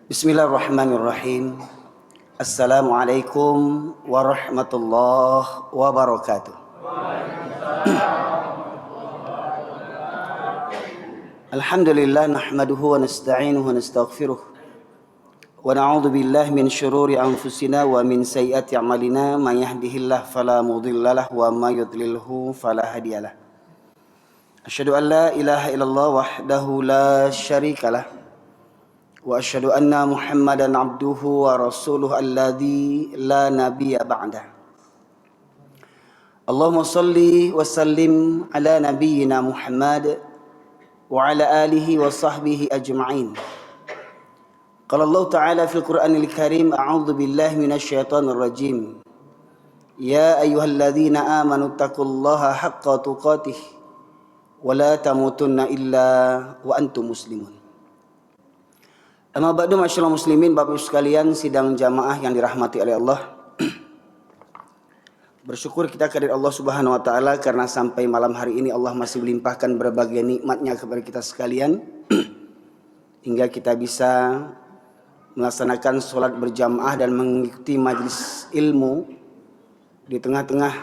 Bismillahirrahmanirrahim. Assalamualaikum warahmatullahi wabarakatuh. Alhamdulillah nahmaduhu wa nasta'inuhu wa nastaghfiruh wa na'udzu billahi min syururi anfusina wa min sayyiati a'malina may yahdihillahu fala mudhillalah wa may yudlilhu fala hadiyalah. Asyhadu an la ilaha illallah wahdahu la syarikalah wa asyhadu anna Muhammadan abduhu wa rasuluhu alladzi la nabiyya ba'dah. Allahumma salli wa sallim ala nabiyyina Muhammad wa ala alihi wa sahbihi ajma'in. Qala Allah Ta'ala fil Qur'anil Karim, a'udzu billahi minasy syaithanir rajim. Ya ayyuhalladzina amanu taqullaha haqqa tuqatih wa la tamutunna illa wa antum muslimun. Amma ba'du, masyaallah muslimin, Bapak Ibu sekalian, sidang jamaah yang dirahmati oleh Allah. Bersyukur kita kepada Allah Subhanahu wa taala karena sampai malam hari ini Allah masih melimpahkan berbagai nikmatnya kepada kita sekalian hingga kita bisa melaksanakan sholat berjamaah dan mengikuti majelis ilmu di tengah-tengah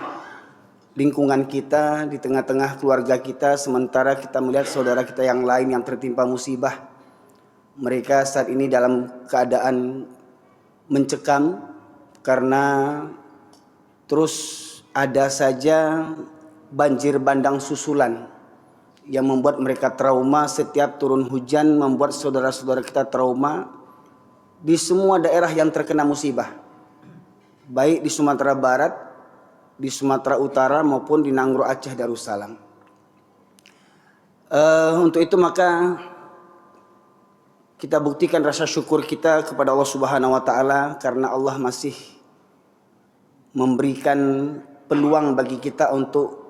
lingkungan kita, di tengah-tengah keluarga kita, sementara kita melihat saudara kita yang lain yang tertimpa musibah. Mereka saat ini dalam keadaan mencekam karena terus ada saja banjir bandang susulan yang membuat mereka trauma. Setiap turun hujan membuat saudara-saudara kita trauma di semua daerah yang terkena musibah, baik di Sumatera Barat, di Sumatera Utara maupun di Nangro, Aceh, Darussalam. Untuk itu maka kita buktikan rasa syukur kita kepada Allah Subhanahu wa taala karena Allah masih memberikan peluang bagi kita untuk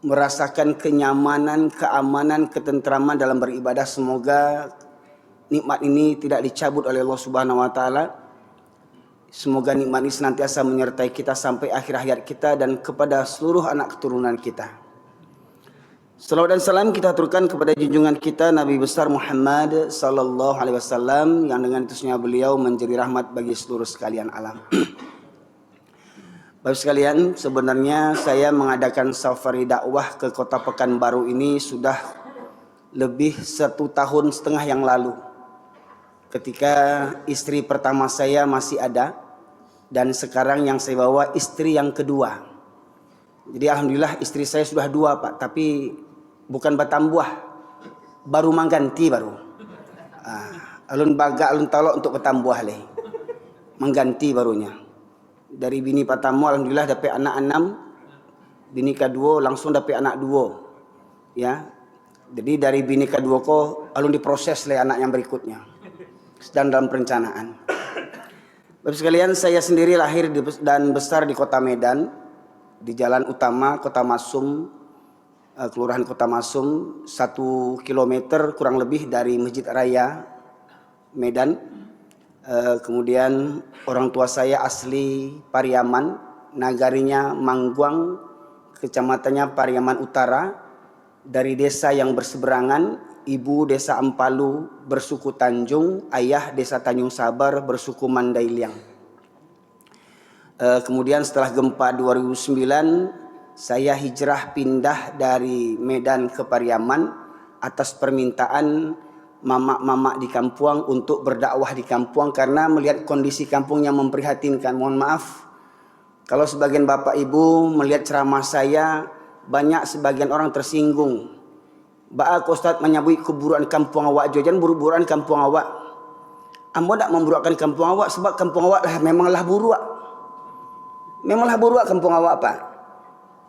merasakan kenyamanan, keamanan, ketentraman dalam beribadah. Semoga nikmat ini tidak dicabut oleh Allah Subhanahu wa taala. Semoga nikmat ini senantiasa menyertai kita sampai akhir hayat kita dan kepada seluruh anak keturunan kita. Salawat dan salam kita aturkan kepada junjungan kita Nabi besar Muhammad sallallahu alaihi wasallam yang dengan utusnya beliau menjadi rahmat bagi seluruh sekalian alam. Bapak sekalian, sebenarnya saya mengadakan safari dakwah ke Kota Pekanbaru ini sudah lebih 1,5 tahun yang lalu. Ketika istri pertama saya masih ada dan sekarang yang saya bawa istri yang kedua. Jadi alhamdulillah istri saya sudah 2, Pak, tapi bukan batambuah, baru mengganti baru. Alun baga alun talok untuk batambuah leh, mengganti barunya. Dari bini pertama alhamdulillah dapat anak 6, bini kedua langsung dapat anak 2, ya. Jadi dari bini kedua kok alun diproses leh anak yang berikutnya, sedang dalam perencanaan. Bapak sekalian, saya sendiri lahir dan besar di Kota Medan, di Jalan Utama Kota Masum, Kelurahan Kota Masum, 1 kilometer kurang lebih dari Masjid Raya Medan. Kemudian orang tua saya asli Pariaman, nagarinya Mangguang, kecamatannya Pariaman Utara, dari desa yang berseberangan. Ibu desa Ampalu bersuku Tanjung, ayah desa Tanjung Sabar bersuku Mandailiang. Kemudian setelah gempa 2009 saya hijrah pindah dari Medan ke Pariaman atas permintaan mama-mama di kampung untuk berdakwah di kampung karena melihat kondisi kampung yang memprihatinkan. Mohon maaf kalau sebagian bapak ibu melihat ceramah saya, banyak sebagian orang tersinggung. Baak Ustaz menyabui keburuan kampung awak, jangan buru-buruan kampung awak. Ambo tak memburukan kampung awak sebab kampung awak lah memanglah buruak. Memanglah buruak kampung awak, Pak.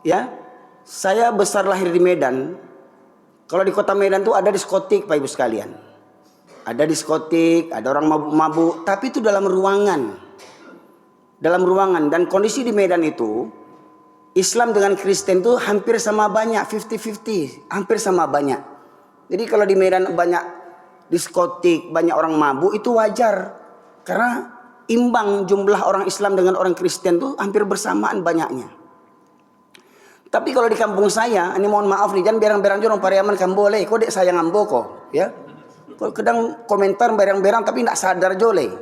Ya, saya besar lahir di Medan. Kalau di Kota Medan tuh ada diskotik, Pak Ibu sekalian. Ada diskotik, ada orang mabuk-mabuk, tapi itu dalam ruangan. Dalam ruangan, dan kondisi di Medan itu Islam dengan Kristen tuh hampir sama banyak, 50-50, hampir sama banyak. Jadi kalau di Medan banyak diskotik, banyak orang mabuk, itu wajar. Karena imbang jumlah orang Islam dengan orang Kristen tuh hampir bersamaan banyaknya. Tapi kalau di kampung saya, ini mohon maaf nih, jangan berang-berang jorong Pariaman kan boleh, kok dek sayang ambo kok, ya. Kadang komentar berang-berang tapi tidak sadar jole.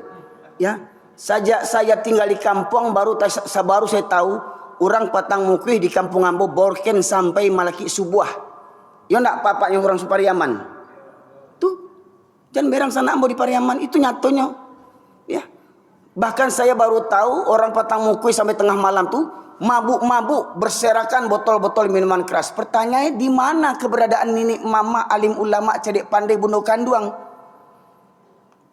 Ya, sajak saya tinggal di kampung baru saya tahu orang Patang Mukih di kampung Ambo borken sampai malaki subuah. Ya ndak papanya orang Supariaman. Tuh, jangan berang sana Ambo di Pariaman itu nyatonya. Ya. Bahkan saya baru tahu orang Patang Mukih sampai tengah malam tuh mabuk-mabuk berserakan botol-botol minuman keras. Pertanyaannya di mana keberadaan nenek mama alim ulama cedek pandai bunuh kanduang?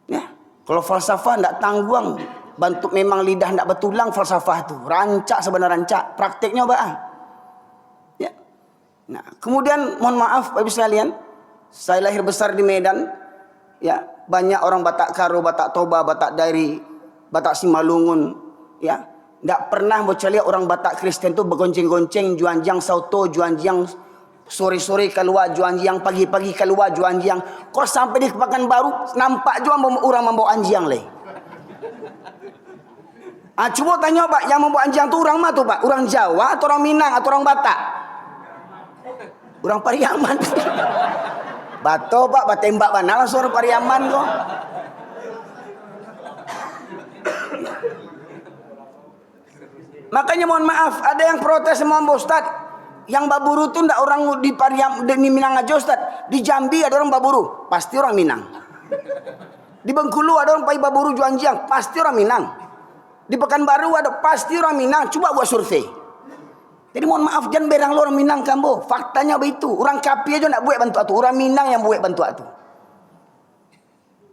Ya, kalau falsafah ndak tangguang, bantu memang lidah ndak betulang falsafah tuh. Rancak sebenarnya rancak, prakteknya bah. Ya. Nah, kemudian mohon maaf Bapak Ibu sekalian, saya lahir besar di Medan. Ya, banyak orang Batak Karo, Batak Toba, Batak Dairi, Batak Simalungun, ya. Tidak pernah bercelia orang Batak Kristen tu bergonceng-gonceng juanjiang sauto, juanjiang sore-sore keluar, juanjiang pagi-pagi keluar, juanjiang. Kau sampai di Pekanbaru nampak juga orang membawa anjiang leh. Coba tanya Pak, yang membawa anjiang tu orang mana tu Pak? Orang Jawa atau orang Minang atau orang Batak? Orang Pariaman. Bato Pak, batembak mana lah suara Pariaman kok. Makanya mohon maaf, ada yang protes sama Ustaz. Yang baburu tu ndak orang di Pariam di Minang aja Ustaz. Di Jambi ada orang baburu, pasti orang Minang. Di Bengkulu ada orang pai baburu juanjiang, pasti orang Minang. Di Pekanbaru ada pasti orang Minang. Coba buat survei. Jadi mohon maaf jangan berang lo orang Minang kambo. Faktanya begitu. Orang Kapi aja ndak buat bantu atu. Orang Minang yang buat bantu atu.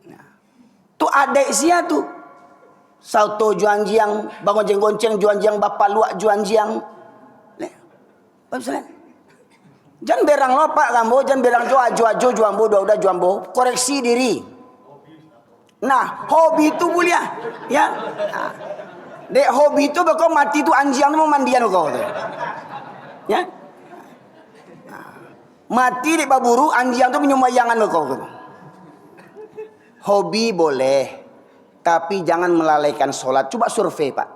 Nah, tu adek sia tu. Sauto juanjiang, bangonceng-gonceng juanjiang, bapak luak juanjiang. Jangan berang lo Pak kambo, jangan berang jo juambo udah juambo. Koreksi diri. Nah, hobi itu mulia, ya. Nah, dek hobi itu bakal mati tu anjiang tu mau mandian kau tu. Ya. Nah, mati dek baburu anjiang tu penyumayangan kau tu. Hobi boleh, tapi jangan melalaikan sholat. Coba survei Pak.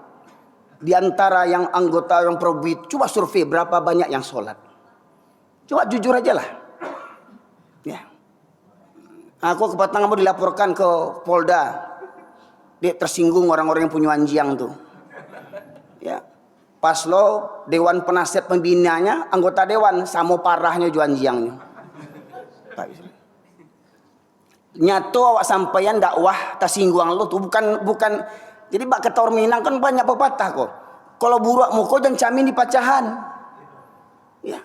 Di antara yang anggota yang probit, coba survei berapa banyak yang sholat. Coba jujur aja lah. Ya. Aku ke Batam mau dilaporkan ke Polda. Dia tersinggung orang-orang yang punya anjiang tuh. Ya. Pas lo Dewan Penasihat Pembinanya, anggota Dewan sama parahnya juanjiangnya. Nyato awak sampaian dakwah tersinggung lo tuh bukan jadi bak ketor Minang kan banyak pepatah kok. Kalau burak muko jangan camin di pacahan. Ya.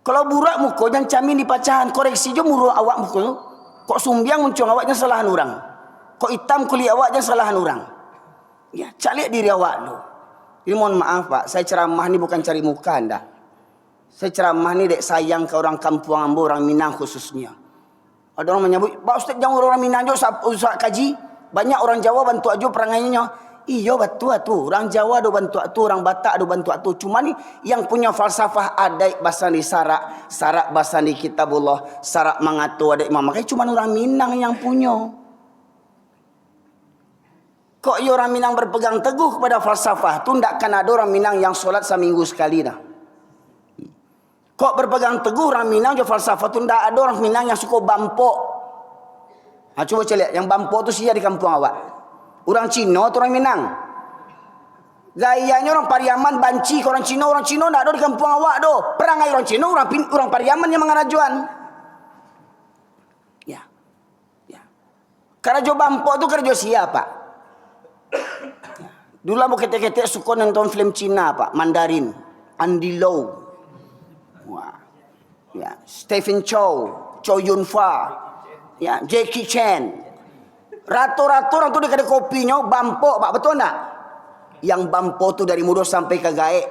Kalau burak muko jangan camin di pacahan. Koreksi jo muru awak muko. Kok sumbiang muncung awaknya salahan orang. Kok hitam kulit awaknya salahan orang. Ya, calik diri awak lo. Jadi mohon maaf Pak, saya ceramah ni bukan cari muka anda. Saya ceramah ni dek sayang ke orang kampung Ambo, orang Minang khususnya. Ada orang menyebut, Pak Ustaz jangan orang Minang jo usah kaji. Banyak orang Jawa bantu aja perangainya. Iya bantu atu. Orang Jawa do bantu atu, orang Batak do bantu atu. Cuma ni yang punya falsafah adai bahasa di sarak bahasa di kitabullah, sarak mangatu adai imam. Makanya cuma orang Minang yang punya. Kok ya orang Minang berpegang teguh kepada falsafah tu ndak kan ada orang Minang yang solat seminggu sekali dah. Kok berpegang teguh orang Minang je falsafah tu ndak ada orang Minang yang suka bampok. Coba cek yang bampok tu sia di kampung awak. Orang Cina atau orang Minang? Gayanya orang Pariaman banci ke orang Cina ndak ada di kampung awak do. Perangai orang Cina, orang Pariaman yang mengarajuan. Ya. Ya. Karajo bampok tu karajo sia, Pak. Ya. Dulu aku ketek-ketek suka nonton film Cina, Pak, Mandarin, Andy Lau. Wah. Ya, Stephen Chow, Chow Yun Fat. Ya, Jackie Chan. Rato-rato orang tu dia ada kopinya bampok, Pak, betul tak? Yang bampok tu dari muda sampai ke gaek.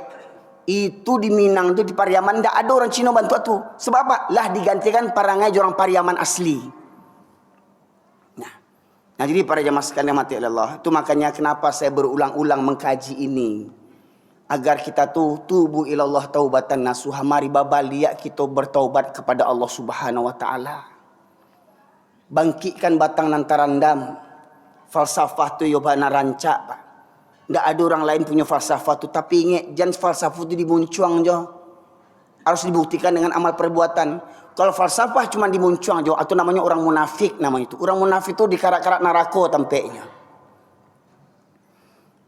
Itu di Minang tu di Pariaman tak ada orang Cina bantu tu. Sebab apa? Lah digantikan parangai orang Pariaman asli. Nah, jadi para jemaah sekalian mati Allah, itu makanya kenapa saya berulang-ulang mengkaji ini. Agar kita tu tubu ilallah taubatan nasuha, mari babaliak kita bertaubat kepada Allah Subhanahu wa taala. Bangkitkan batang nantarandam. Falsafah tu yo bana rancak, Pak. Ndak ada orang lain punya falsafah tu, tapi ingat jangan falsafah tu dimuncuang je. Harus dibuktikan dengan amal perbuatan. Kalau falsafah cuma dimuncung aja, atau namanya orang munafik nama itu. Orang munafik itu dikarak-karak narako tampeknya.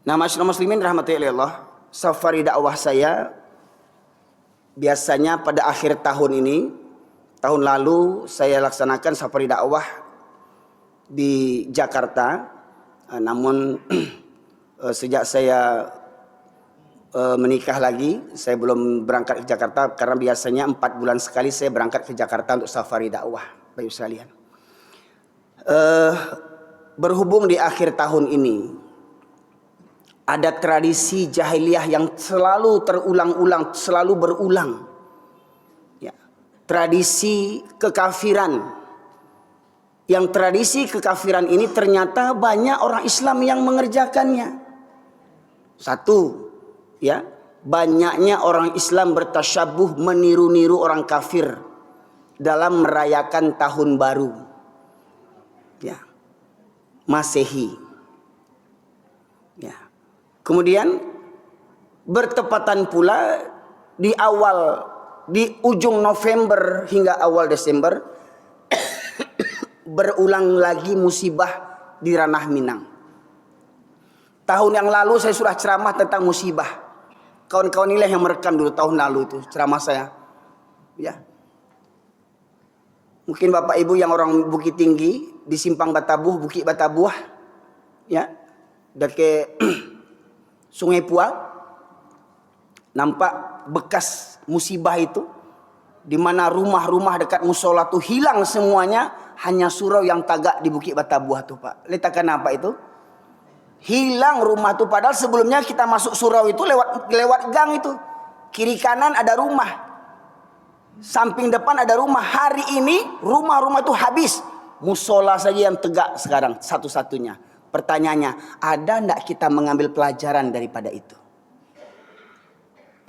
Nah, masyarakat muslimin rahmatullahi Allah, safari dakwah saya biasanya pada akhir tahun ini. Tahun lalu saya laksanakan safari dakwah di Jakarta. Namun sejak saya menikah lagi, saya belum berangkat ke Jakarta karena biasanya 4 bulan sekali saya berangkat ke Jakarta untuk safari dakwah, Bapak Ibu sekalian. Berhubung di akhir tahun ini ada tradisi jahiliyah yang selalu terulang-ulang, selalu berulang. Ya, tradisi kekafiran. Yang tradisi kekafiran ini ternyata banyak orang Islam yang mengerjakannya. Satu, ya, banyaknya orang Islam bertasyabuh meniru-niru orang kafir dalam merayakan tahun baru, ya, Masehi, ya. Kemudian bertepatan pula di ujung November hingga awal Desember berulang lagi musibah di ranah Minang. Tahun yang lalu saya sudah ceramah tentang musibah. Kawan-kawan inilah yang merekam dulu tahun lalu itu ceramah saya. Ya. Mungkin Bapak Ibu yang orang Bukit Tinggi di Simpang Batabuh, Bukit Batabuah, ya, dekat Sungai Pual, nampak bekas musibah itu, di mana rumah-rumah dekat musola itu hilang semuanya, hanya surau yang tagak di Bukit Batabuah tuh Pak. Letakkan apa itu? Hilang rumah tuh, padahal sebelumnya kita masuk surau itu lewat gang itu, kiri kanan ada rumah, samping depan ada rumah. Hari ini rumah-rumah itu habis, musola saja yang tegak sekarang satu-satunya. Pertanyaannya, ada enggak kita mengambil pelajaran daripada itu?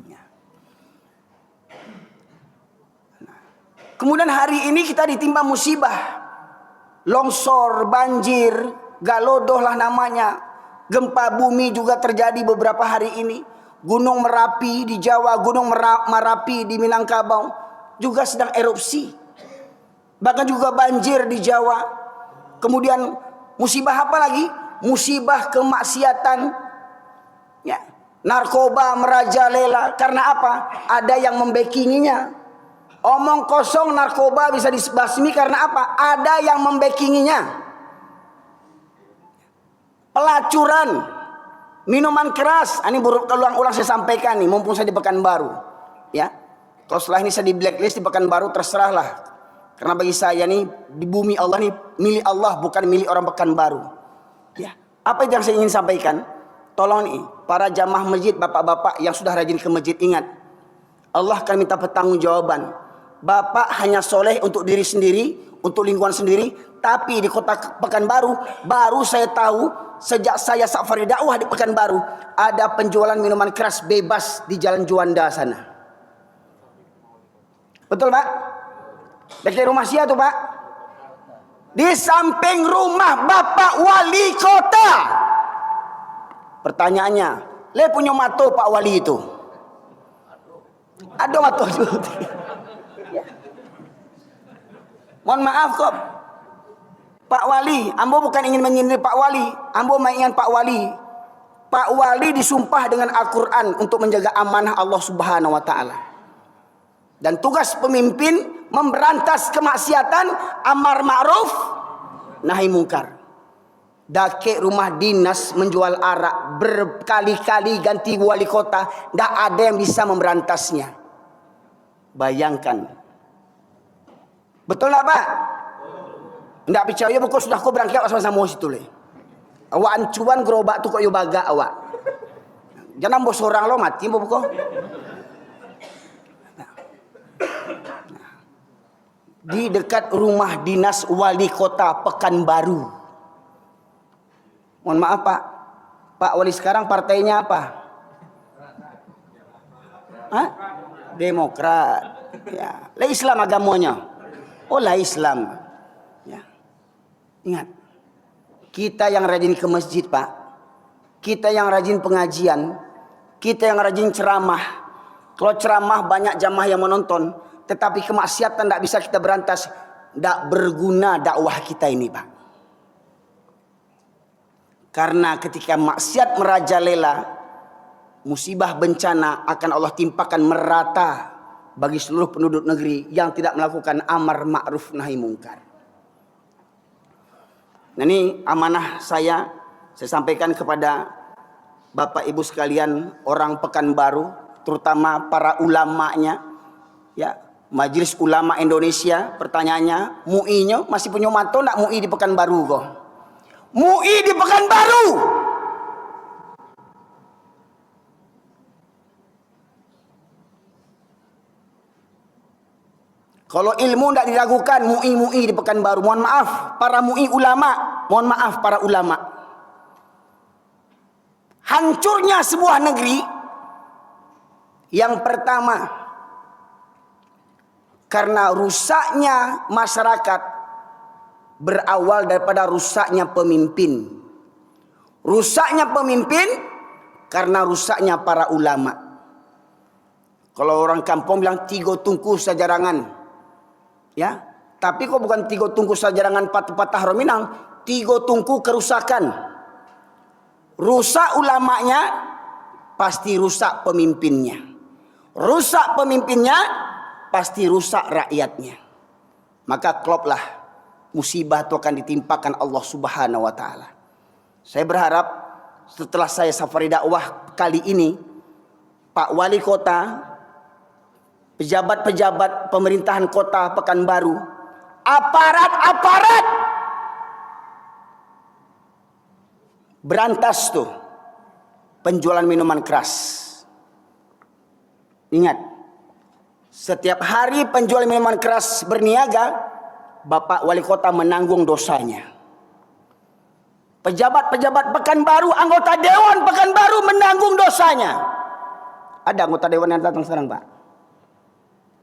Ya. Nah. Kemudian hari ini kita ditimpa musibah, longsor, banjir, galodoh lah namanya. Gempa bumi juga terjadi beberapa hari ini. Gunung Merapi di Jawa, Gunung Merapi di Minangkabau juga sedang erupsi. Bahkan juga banjir di Jawa. Kemudian musibah apa lagi? Musibah kemaksiatan. Ya, narkoba merajalela. Karena apa? Ada yang membackinginya. Omong kosong narkoba bisa dibasmi karena apa? Ada yang membackinginya. Pelacuran, minuman keras. Ini berulang-ulang saya sampaikan nih, mumpung saya di Pekanbaru. Ya, kalau setelah ini saya di blacklist di Pekanbaru, terserahlah. Karena bagi saya nih, di bumi Allah nih milik Allah, bukan milik orang Pekanbaru. Ya, apa yang saya ingin sampaikan? Tolong nih, para jamaah masjid, bapak-bapak yang sudah rajin ke masjid, ingat, Allah akan minta pertanggungjawaban. Bapak hanya soleh untuk diri sendiri, untuk lingkungan sendiri, tapi di kota Pekanbaru, baru saya tahu sejak saya safari dakwah di Pekanbaru, ada penjualan minuman keras bebas di Jalan Juanda sana. Betul Pak? Dekat rumah siapa tuh Pak? Di samping rumah Bapak Wali Kota. Pertanyaannya, le punya mato Pak Wali itu? Ada mato juga. Mohon maaf kok Pak Wali, ambo bukan ingin menyindir Pak Wali, ambo mengingat Pak Wali. Pak Wali disumpah dengan Al-Quran untuk menjaga amanah Allah Subhanahu wa Ta'ala. Dan tugas pemimpin memberantas kemaksiatan, amar ma'ruf, nahi mungkar. Dake rumah dinas menjual arak, berkali-kali ganti wali kota, tidak ada yang bisa memberantasnya. Bayangkan. Betul lah Pak? Tidak percaya buku sudah kau berangkat sama-sama situ le. Awak ancuan gerobak tu kok yo baga awak. Jangan bos orang lo mati buku. Di dekat rumah dinas wali kota Pekanbaru. Mohon maaf Pak. Pak Wali sekarang partainya apa? Hah? Demokrat. Ya. Lah Islam agamanya. Oh lah Islam. Ya. Ingat. Kita yang rajin ke masjid Pak. Kita yang rajin pengajian. Kita yang rajin ceramah. Kalau ceramah banyak jamaah yang menonton. tetapi kemaksiatan tidak bisa kita berantas, tidak berguna dakwah kita ini, Pak. Karena ketika maksiat merajalela, musibah bencana akan Allah timpakan merata bagi seluruh penduduk negeri yang tidak melakukan amar ma'ruf nahi mungkar. Nah, ini amanah saya sampaikan kepada Bapak Ibu sekalian orang Pekanbaru, terutama para ulamanya, ya, Majelis Ulama Indonesia. Pertanyaannya, MUI-nya masih punya mato nak MUI di Pekanbaru kok? MUI di Pekanbaru. Kalau ilmu tidak diragukan, MUI di Pekanbaru. Mohon maaf para MUI ulama, mohon maaf para ulama. Hancurnya sebuah negeri yang pertama karena rusaknya masyarakat berawal daripada rusaknya pemimpin. Rusaknya pemimpin karena rusaknya para ulama. Kalau orang kampung bilang tiga tungku sajarangan, ya, tapi kok bukan tiga tungku sajarangan patah rominang, tiga tungku kerusakan. Rusak ulamanya, pasti rusak pemimpinnya. Rusak pemimpinnya, pasti rusak rakyatnya. Maka kloplah musibah itu akan ditimpakan Allah Subhanahu wa taala. Saya berharap setelah saya safari dakwah kali ini, Pak Wali Kota, pejabat-pejabat pemerintahan Kota Pekanbaru, aparat berantas tuh penjualan minuman keras. Ingat, setiap hari penjual minuman keras berniaga, Bapak Wali Kota menanggung dosanya. Pejabat-pejabat Pekanbaru, anggota Dewan Pekanbaru menanggung dosanya. Ada anggota Dewan yang datang sekarang, Pak?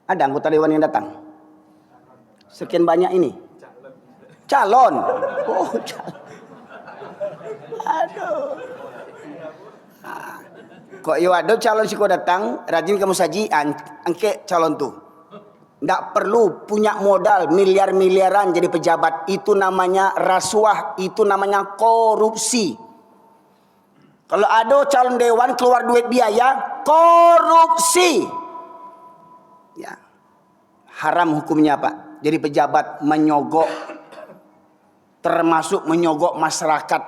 Ada anggota Dewan yang datang? Sekian banyak ini? Calon. Oh, calon. Aduh. Kok yo ada calon sih kok datang, rajin kamu saji, angke calon tuh. Tidak perlu punya modal miliar-miliaran jadi pejabat. Itu namanya rasuah, itu namanya korupsi. Kalau ada calon dewan keluar duit biaya, korupsi. Ya. Haram hukumnya, Pak. Jadi pejabat menyogok, termasuk menyogok masyarakat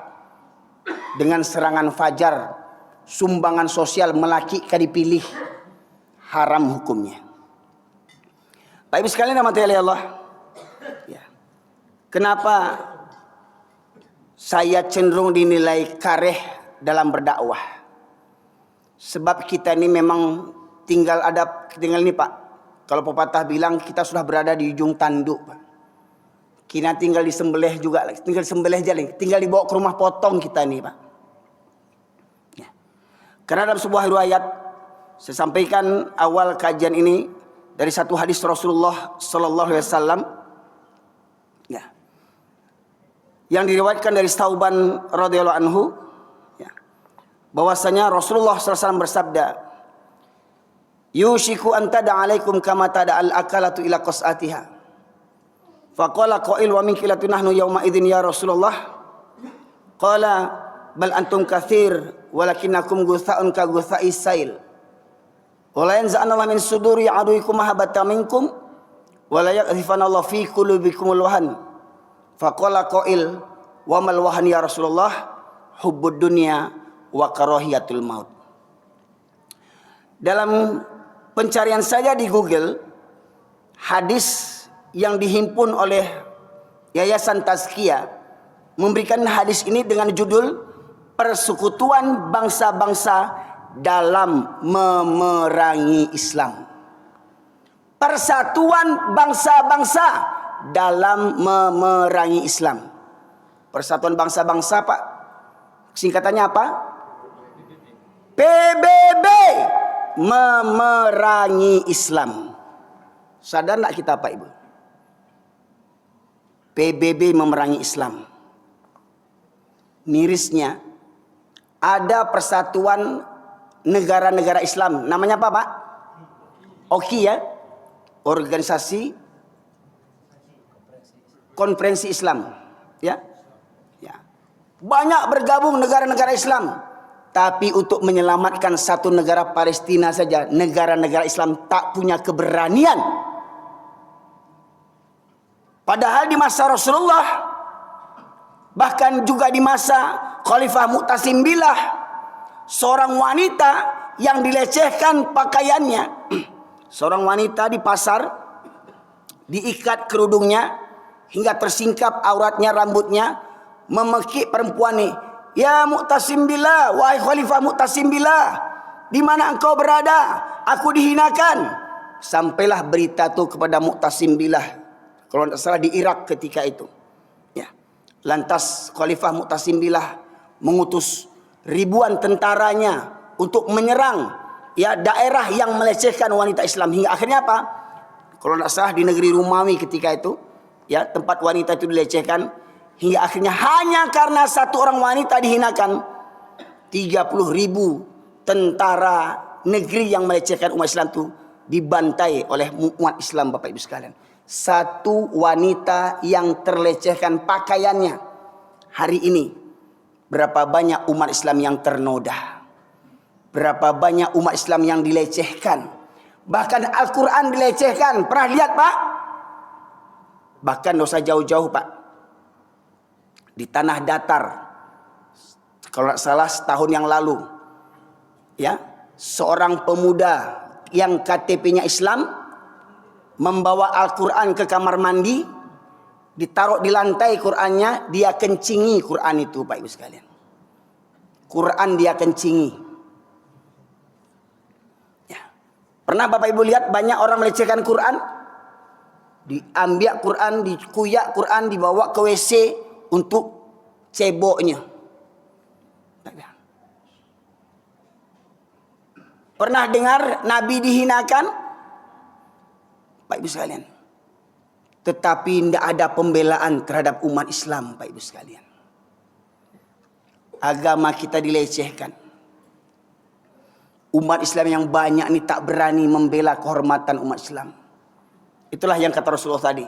dengan serangan fajar, sumbangan sosial melaki dipilih, haram hukumnya. Pak Ibu sekalian rahmati Allah, ya. Kenapa saya cenderung dinilai kareh dalam berdakwah? Sebab kita ini memang tinggal ini, Pak. Kalau pepatah bilang kita sudah berada di ujung tanduk, Pak. Kita tinggal disembelih juga, tinggal disembelih jaling, tinggal dibawa ke rumah potong kita nih, Pak. Ya. Karena dalam sebuah riwayat, saya sampaikan awal kajian ini dari satu hadis Rasulullah Sallallahu Alaihi Wasallam, ya, yang diriwayatkan dari Tauban radhiyallahu anhu, ya, bahwasanya Rasulullah SAW bersabda, "Yushiku an tada'alaikum kama tada'al akalatu ila qas'atiha." Faqala qail wa min kilatu nahnu yawma idzin ya Rasulullah. Qala bal antum katsir walakinnakum gutha'un ka gutha'is sail. Wala yanza'anallahu min suduri aduikum mahabbata minkum wala yaqdhifanallahu fi qulubikumul wahan. Faqala qail wa mal wahan ya Rasulullah? Hubbud dunya wa karahiyatul maut. Dalam pencarian saya di Google, hadis yang dihimpun oleh Yayasan Tazkiyah memberikan hadis ini dengan judul Persekutuan Bangsa-Bangsa dalam Memerangi Islam. Persatuan bangsa-bangsa dalam memerangi Islam. Persatuan bangsa-bangsa, Pak, singkatannya apa? PBB, memerangi Islam. Sadar enggak kita, Pak Ibu? PBB memerangi Islam. Mirisnya ada persatuan negara-negara Islam. Namanya apa, Pak? OKI, ya. organisasi konferensi Islam, ya. Ya. Banyak bergabung negara-negara Islam, tapi untuk menyelamatkan satu negara Palestina saja, negara-negara Islam tak punya keberanian. Padahal di masa Rasulullah, bahkan juga di masa Khalifah Mu'tasim Billah, seorang wanita yang dilecehkan pakaiannya, seorang wanita di pasar diikat kerudungnya hingga tersingkap auratnya, rambutnya, memekik perempuan ini, "Ya Mu'tasim Billah, wahai Khalifah Mu'tasim Billah, di mana engkau berada? Aku dihinakan." Sampailah berita itu kepada Mu'tasim Billah, kalau tidak salah di Irak ketika itu. Ya. Lantas Khalifah Mu'tasim Billah mengutus ribuan tentaranya untuk menyerang, ya, daerah yang melecehkan wanita Islam. Hingga akhirnya apa? Kalau tidak salah di negeri Romawi ketika itu, ya, tempat wanita itu dilecehkan. Hingga akhirnya hanya karena satu orang wanita dihinakan, 30.000 tentara negeri yang melecehkan umat Islam itu dibantai oleh umat Islam, Bapak Ibu sekalian. Satu wanita yang terlecehkan pakaiannya. Hari ini berapa banyak umat Islam yang ternoda, berapa banyak umat Islam yang dilecehkan, bahkan Al-Quran dilecehkan. Pernah lihat Pak? Bahkan dosa jauh-jauh Pak, di tanah datar, kalau tidak salah setahun yang lalu, ya, seorang pemuda yang KTP-nya Islam membawa Al-Quran ke kamar mandi, ditaruh di lantai Qurannya, dia kencingi Quran itu, Pak Ibu sekalian. Quran dia kencingi. Ya. Pernah Bapak Ibu lihat banyak orang melecehkan Quran? Diambil Quran, dikuyak Quran, dibawa ke WC untuk ceboknya. Pernah dengar Nabi dihinakan? Pak Ibu sekalian. Tetapi tidak ada pembelaan terhadap umat Islam, Pak Ibu sekalian. Agama kita dilecehkan. Umat Islam yang banyak ini tak berani membela kehormatan umat Islam. Itulah yang kata Rasulullah tadi.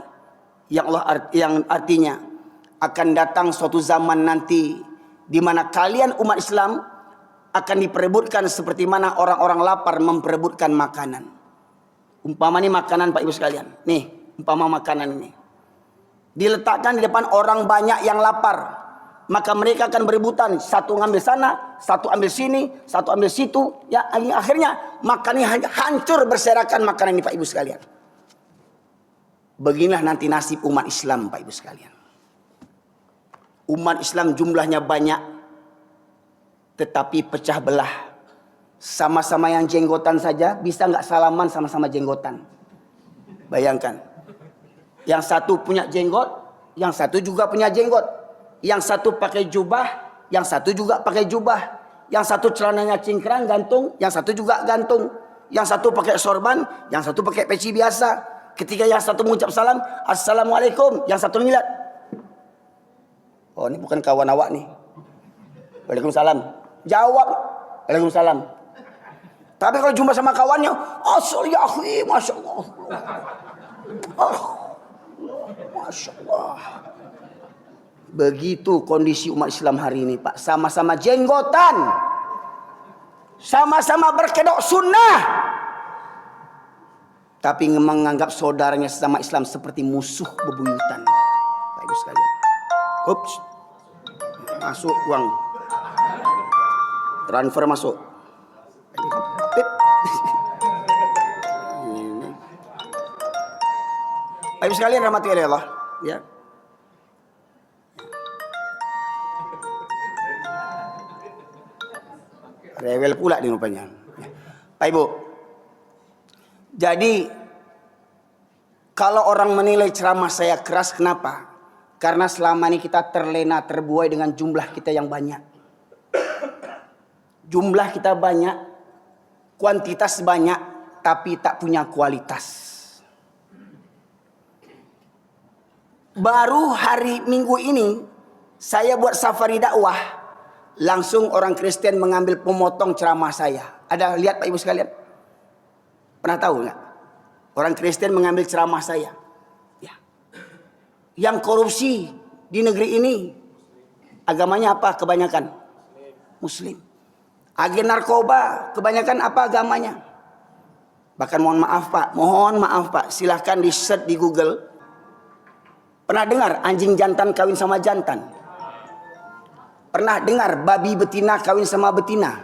Yang artinya akan datang suatu zaman nanti di mana kalian umat Islam akan diperebutkan seperti mana orang-orang lapar memperebutkan makanan. Umpama ini makanan Pak Ibu sekalian. Nih, umpama makanan ini diletakkan di depan orang banyak yang lapar, maka mereka akan berebutan, satu ngambil sana, satu ambil sini, satu ambil situ, ya, akhirnya makannya hancur berserakan makanan ini Pak Ibu sekalian. Beginilah nanti nasib umat Islam Pak Ibu sekalian. Umat Islam jumlahnya banyak, tetapi pecah belah. Sama-sama yang jenggotan saja bisa nggak salaman sama-sama jenggotan. Bayangkan, yang satu punya jenggot, yang satu juga punya jenggot. Yang satu pakai jubah, yang satu juga pakai jubah. Yang satu celananya cingkrang gantung, yang satu juga gantung. Yang satu pakai sorban, yang satu pakai peci biasa. Ketika yang satu mengucap salam, "Assalamualaikum", yang satu ngilat. Oh, ini bukan kawan awak nih. "Waalaikumsalam." Jawab, "Waalaikumsalam." Tapi kalau jumpa sama kawannya, "Asal ya akhi, Masya Allah." Masya Allah. Begitu kondisi umat Islam hari ini Pak. Sama-sama jenggotan, sama-sama berkedok sunnah, tapi menganggap saudaranya sesama Islam seperti musuh bebuyutan. Pak Ibu sekalian. Ups. Masuk uang. Transfer masuk. Pak Ibu sekalian rahmati oleh Allah, ya. Rewel pula di rupanya. Pak Ibu. Jadi kalau orang menilai ceramah saya keras, kenapa? Karena selama ini kita terlena, terbuai dengan jumlah kita yang banyak. Jumlah kita banyak, kuantitas banyak, tapi tak punya kualitas. Baru hari Minggu ini saya buat safari dakwah, langsung orang Kristen mengambil pemotong ceramah saya. Ada lihat Pak Ibu sekalian? Pernah tahu nggak? Orang Kristen mengambil ceramah saya. Ya. Yang korupsi di negeri ini agamanya apa kebanyakan? Muslim. Agen narkoba kebanyakan apa agamanya? Bahkan mohon maaf Pak, silahkan di search di Google. Pernah dengar anjing jantan kawin sama jantan? Pernah dengar babi betina kawin sama betina?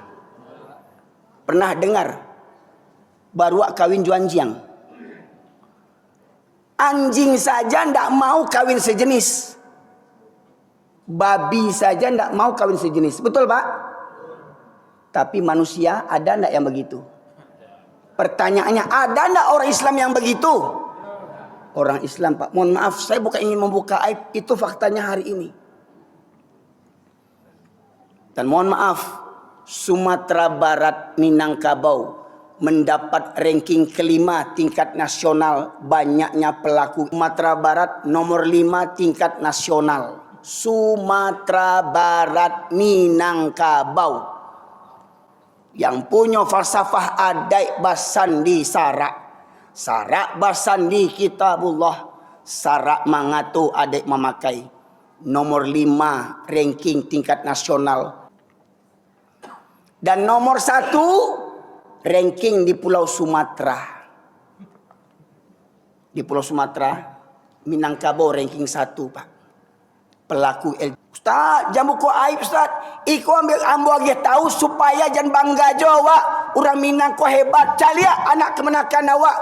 Pernah dengar baruak kawin juanjiang? Anjing saja tidak mau kawin sejenis. Babi saja tidak mau kawin sejenis. Betul Pak? Tapi manusia ada tidak yang begitu? Pertanyaannya, ada tidak orang Islam yang begitu? Orang Islam Pak, mohon maaf, saya bukan ingin membuka aib, itu faktanya hari ini. Dan mohon maaf, Sumatera Barat Minangkabau mendapat ranking kelima tingkat nasional banyaknya pelaku. Sumatera Barat nomor 5 tingkat nasional. Sumatera Barat Minangkabau. Yang punya falsafah adai basandi sarak. Sarak basandi kitabullah. Sarak mangatu adai memakai. Nomor 5 ranking tingkat nasional. Dan nomor 1 ranking di Pulau Sumatera. Di Pulau Sumatera Minangkabau ranking 1 Pak. Pelaku Ustaz, jangan buku aib Ustaz. Iko ambil ambo age tahu supaya jangan bangga Jawa. Orang Minang ko hebat. Calia anak kemenakan awak.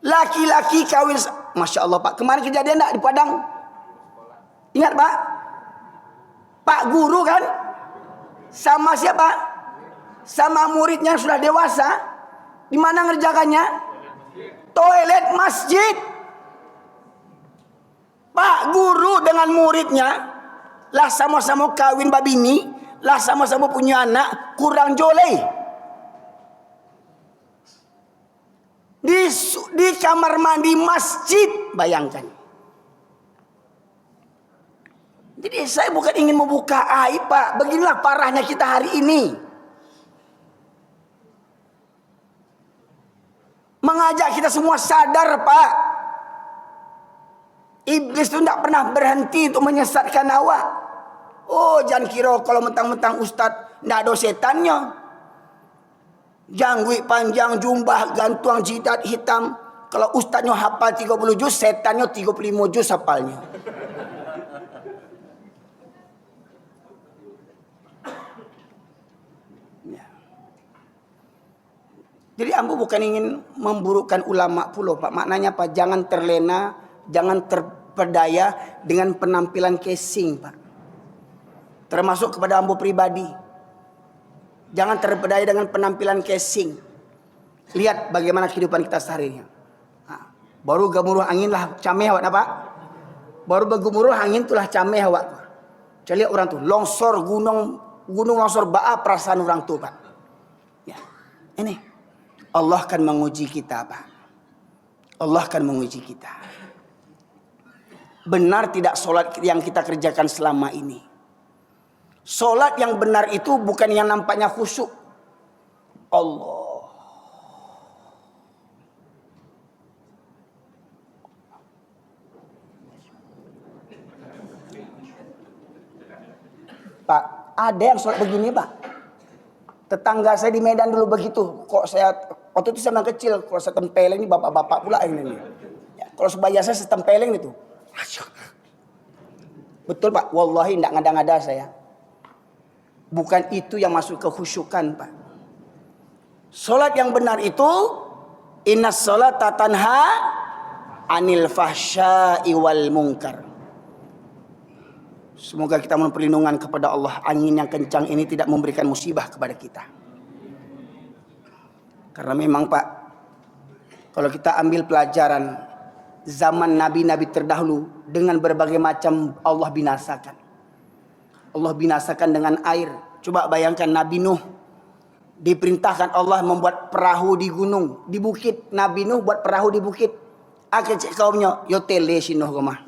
Laki-laki kawin. Masya Allah Pak. Kemarin kejadian tak di Padang? Ingat Pak? Pak guru kan? Sama siapa? Sama muridnya sudah dewasa. Di mana ngerjakannya? Toilet masjid. Pak guru dengan muridnya lah sama-sama kawin babini, lah sama-sama punya anak, kurang joleh. Di kamar mandi masjid, bayangkan. Jadi saya bukan ingin membuka aib Pak, beginilah parahnya kita hari ini. Mengajak kita semua sadar Pak. Iblis itu tidak pernah berhenti untuk menyesatkan awak. Oh, jangan kira kalau mentang-mentang ustaz tidak ada setannya. Janggut panjang, jumbah, gantuang jidat hitam. Kalau ustaznya hafal 30 juz, setannya 35 juz hafalnya. Ya. Jadi ambo bukan ingin memburukkan ulama pula Pak. Maknanya apa? Jangan terlena, jangan terpedaya dengan penampilan casing Pak. Termasuk kepada ambo pribadi. Jangan terpedaya dengan penampilan casing. Lihat bagaimana kehidupan kita sehari-hari. Baru gemuruh angin lah cameh awak Pak. Baru bergemuruh angin itulah cameh awak. Lihat orang tuh longsor gunung longsor baa perasaan orang tuh Pak. Ya. Ini Allah akan menguji kita Pak. Allah akan menguji kita. Benar tidak solat yang kita kerjakan selama ini? Solat yang benar itu bukan yang nampaknya khusyuk. Allah. Pak, ada yang solat begini Pak. Tetangga saya di Medan dulu begitu. Kok saya waktu itu saya masih kecil, kalau saya tempeleng ini bapak-bapak pula ini. Ya, kalau sebaya saya tempeleng itu. Betul Pak, wallahi tidak ngada-ngada saya. Bukan itu yang masuk ke khusyukan Pak. Solat yang benar itu innas sholata tanha anil fahsya'i wal munkar. Semoga kita mohon perlindungan kepada Allah. Angin yang kencang ini tidak memberikan musibah kepada kita. Karena memang Pak, kalau kita ambil pelajaran zaman nabi-nabi terdahulu dengan berbagai macam Allah binasakan. Allah binasakan dengan air. Coba bayangkan Nabi Nuh diperintahkan Allah membuat perahu di gunung, di bukit. Nabi Nuh buat perahu di bukit. Akhir cek kaumnya, yo tele si Nuh rumah.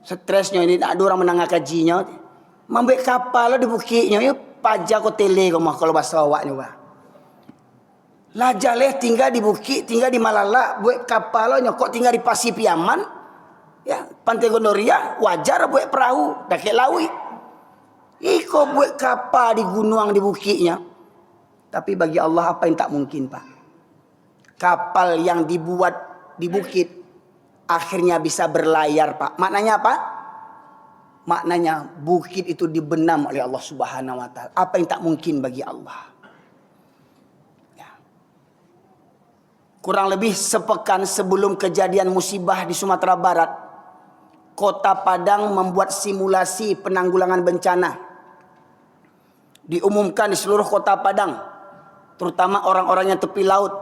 Stresnya ini tak ada orang menangah kajinya. Membuat kapal di bukitnya, yo pajak ko tele rumah kalau bahasa awaknya. Lah jaleh tinggal di bukit, tinggal di Malala, buat kapal nyokok tinggal di Pasipiaman. Ya, Pantai Gondoria wajar buat perahu, dah kayak lawi. Iko buat kapal di gunung di bukitnya. Tapi bagi Allah apa yang tak mungkin, Pak? Kapal yang dibuat di bukit akhirnya bisa berlayar, Pak. Maknanya apa? Maknanya bukit itu dibenam oleh Allah Subhanahu wa taala. Apa yang tak mungkin bagi Allah? Ya. Kurang lebih sepekan sebelum kejadian musibah di Sumatera Barat, Kota Padang membuat simulasi penanggulangan bencana. Diumumkan di seluruh Kota Padang, terutama orang-orang yang tepi laut,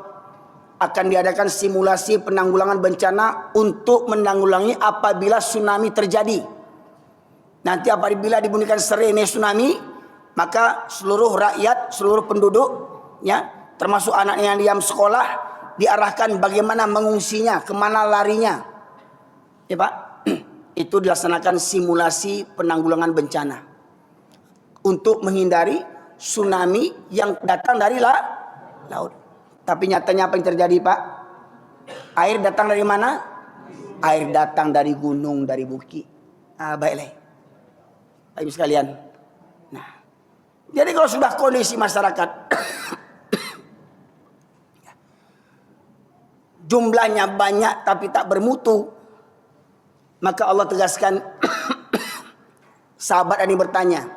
akan diadakan simulasi penanggulangan bencana untuk menanggulangi apabila tsunami terjadi. Nanti apabila dibunyikan sirene tsunami, maka seluruh rakyat, seluruh penduduk, ya, termasuk anak yang diam sekolah, diarahkan bagaimana mengungsinya, kemana larinya. Ya Pak, itu dilaksanakan simulasi penanggulangan bencana untuk menghindari tsunami yang datang dari laut. Tapi nyatanya apa yang terjadi, Pak? Air datang dari mana? Air datang dari gunung, dari bukit. Baiklah. Baik sekalian. Nah, jadi kalau sudah kondisi masyarakat jumlahnya banyak tapi tak bermutu, maka Allah tegaskan sahabat ini bertanya.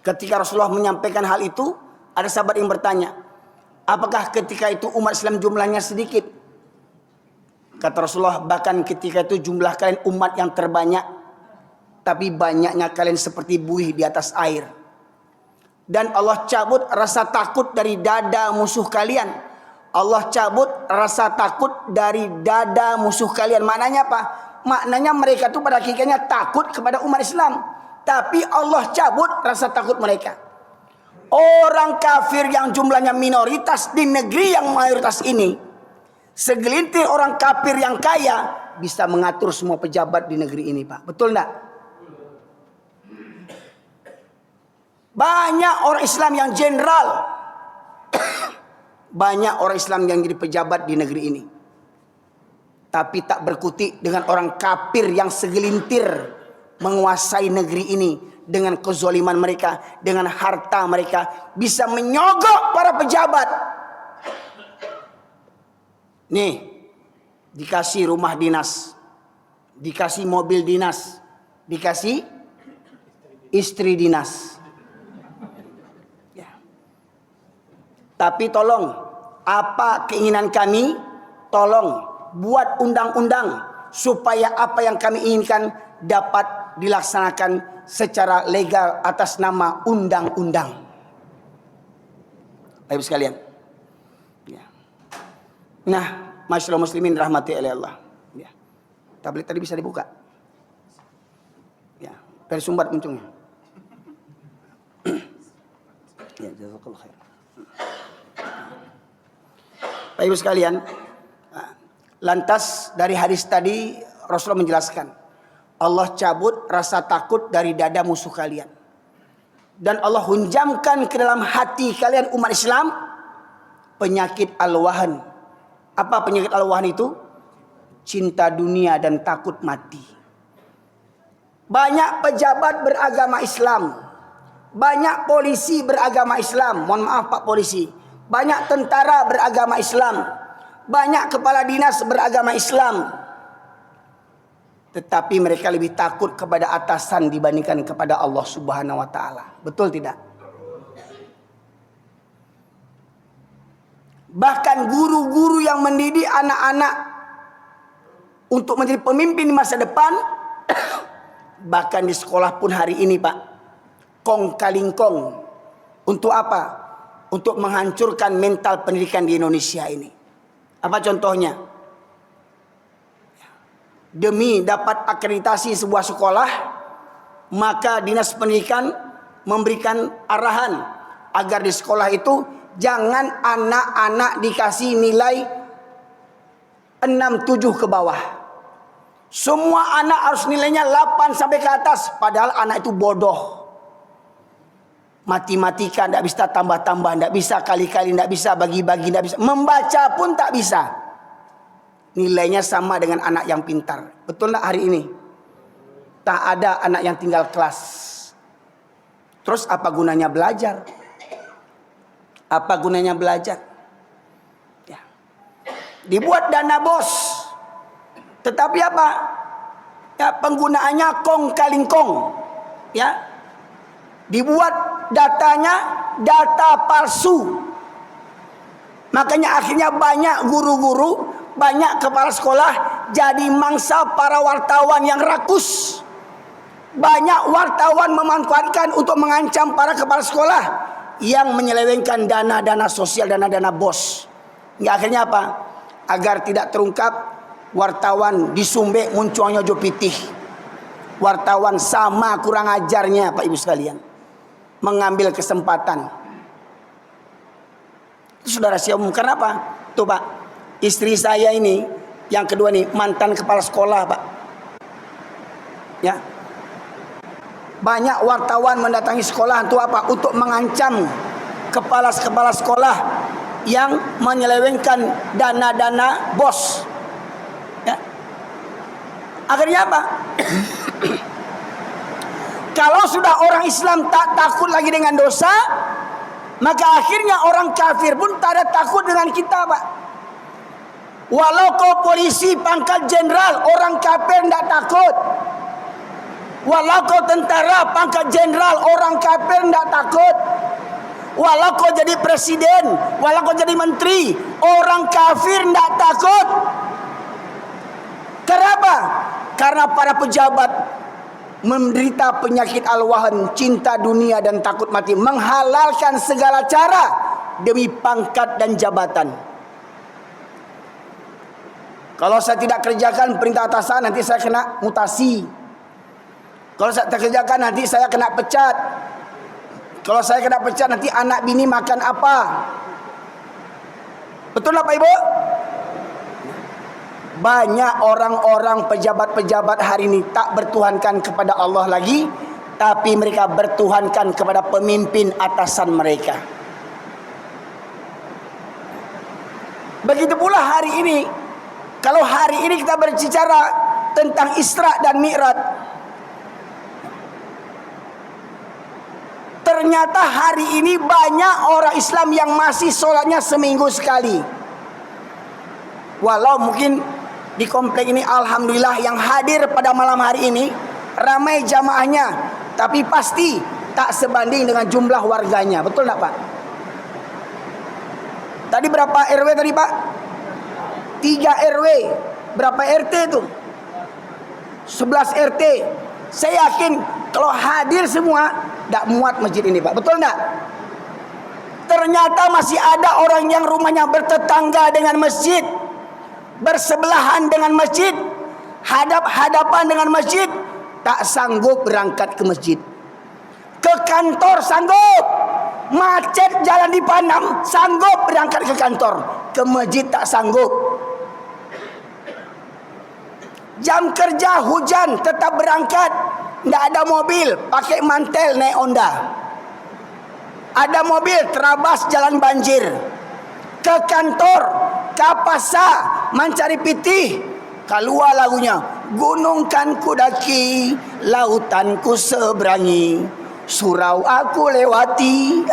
Ketika Rasulullah menyampaikan hal itu, ada sahabat yang bertanya, apakah ketika itu umat Islam jumlahnya sedikit? Kata Rasulullah, bahkan ketika itu jumlah kalian umat yang terbanyak, tapi banyaknya kalian seperti buih di atas air. Dan Allah cabut rasa takut dari dada musuh kalian. Allah cabut rasa takut dari dada musuh kalian. Maknanya apa? Maknanya mereka itu pada hakikatnya takut kepada umat Islam, tapi Allah cabut rasa takut mereka. Orang kafir yang jumlahnya minoritas di negeri yang mayoritas ini, segelintir orang kafir yang kaya bisa mengatur semua pejabat di negeri ini, Pak. Betul enggak? Banyak orang Islam yang jenderal, banyak orang Islam yang jadi pejabat di negeri ini, tapi tak berkutik dengan orang kafir yang segelintir menguasai negeri ini dengan kezaliman mereka, dengan harta mereka, bisa menyogok para pejabat. Nih, dikasih rumah dinas, dikasih mobil dinas, dikasih istri dinas. Ya. Tapi tolong, apa keinginan kami? Tolong buat undang-undang supaya apa yang kami inginkan dapat dilaksanakan secara legal atas nama undang-undang. Baik sekalian. Ya. Nah, masyaallah muslimin rahmati oleh Allah. Ya. Tablet tadi bisa dibuka. Ya, dari sumbat muncungnya. Ya, jazakallahu khair. Baik sekalian. Lantas dari hadis tadi Rasulullah menjelaskan, Allah cabut rasa takut dari dada musuh kalian. Dan Allah hunjamkan ke dalam hati kalian umat Islam penyakit al-wahan. Apa penyakit al-wahan itu? Cinta dunia dan takut mati. Banyak pejabat beragama Islam, banyak polisi beragama Islam. Mohon maaf Pak polisi. Banyak tentara beragama Islam, banyak kepala dinas beragama Islam. Tetapi mereka lebih takut kepada atasan dibandingkan kepada Allah Subhanahu wa taala. Betul tidak? Bahkan guru-guru yang mendidik anak-anak untuk menjadi pemimpin di masa depan, bahkan di sekolah pun hari ini, Pak, kong kaling kong. Untuk apa? Untuk menghancurkan mental pendidikan di Indonesia ini. Apa contohnya? Demi dapat akreditasi sebuah sekolah, maka dinas pendidikan memberikan arahan agar di sekolah itu jangan anak-anak dikasih nilai 6-7 ke bawah. Semua anak harus nilainya 8 sampai ke atas, padahal anak itu bodoh. Matematika tidak bisa tambah-tambah, tidak bisa kali-kali, tidak bisa bagi-bagi, tidak bisa. Membaca pun tak bisa. Nilainya sama dengan anak yang pintar. Betul tak hari ini? Tak ada anak yang tinggal kelas. Terus apa gunanya belajar? Apa gunanya belajar? Ya. Dibuat dana bos. Tetapi apa? Ya, penggunaannya kong kaling kong. Ya. Dibuat datanya data palsu. Makanya akhirnya banyak guru-guru, banyak kepala sekolah jadi mangsa para wartawan yang rakus. Banyak wartawan memanfaatkan untuk mengancam para kepala sekolah yang menyelewengkan dana-dana sosial, dana-dana bos. Hingga akhirnya apa? Agar tidak terungkap, wartawan disumbek munculnya jo pitih. Wartawan sama kurang ajarnya Pak Ibu sekalian. Mengambil kesempatan. Itu sudah rahasia umum. Kenapa? Tuh Pak, istri saya ini yang kedua nih mantan kepala sekolah Pak. Ya. Banyak wartawan mendatangi sekolah untuk apa? Untuk mengancam kepala-kepala sekolah yang menyelewengkan dana-dana bos. Ya. Akhirnya apa? Kalau sudah orang Islam tak takut lagi dengan dosa, maka akhirnya orang kafir pun tak ada takut dengan kita Pak. Walau kau polisi pangkat jenderal, orang kafir tidak takut. Walau kau tentara pangkat jenderal, orang kafir tidak takut. Walau kau jadi presiden, walau kau jadi menteri, orang kafir tidak takut. Kenapa? Karena para pejabat menderita penyakit al-wahan, cinta dunia dan takut mati, menghalalkan segala cara demi pangkat dan jabatan. Kalau saya tidak kerjakan perintah atasan, nanti saya kena mutasi. Kalau saya tak kerjakan, nanti saya kena pecat. Kalau saya kena pecat, nanti anak bini makan apa? Betul tak Pak Ibu? Banyak orang-orang pejabat-pejabat hari ini tak bertuhankan kepada Allah lagi, tapi mereka bertuhankan kepada pemimpin atasan mereka. Begitu pula hari ini. Kalau hari ini kita berbicara tentang Isra dan Mi'raj, ternyata hari ini banyak orang Islam yang masih sholatnya seminggu sekali. Walau mungkin di komplek ini alhamdulillah yang hadir pada malam hari ini ramai jamaahnya, tapi pasti tak sebanding dengan jumlah warganya. Betul tak Pak? Tadi berapa RW tadi Pak? 3 RW. Berapa RT itu? 11 RT. Saya yakin kalau hadir semua tak muat masjid ini Pak. Betul tak? Ternyata masih ada orang yang rumahnya bertetangga dengan masjid, bersebelahan dengan masjid, hadap-hadapan dengan masjid, tak sanggup berangkat ke masjid. Ke kantor sanggup, macet jalan di Panam sanggup berangkat ke kantor, ke masjid tak sanggup. Jam kerja hujan tetap berangkat, tidak ada mobil, pakai mantel naik Honda. Ada mobil terabas jalan banjir. Ke kantor, ke pasar mencari pitih, keluar lagunya, gunung kan ku daki, lautan ku seberangi, surau aku lewati.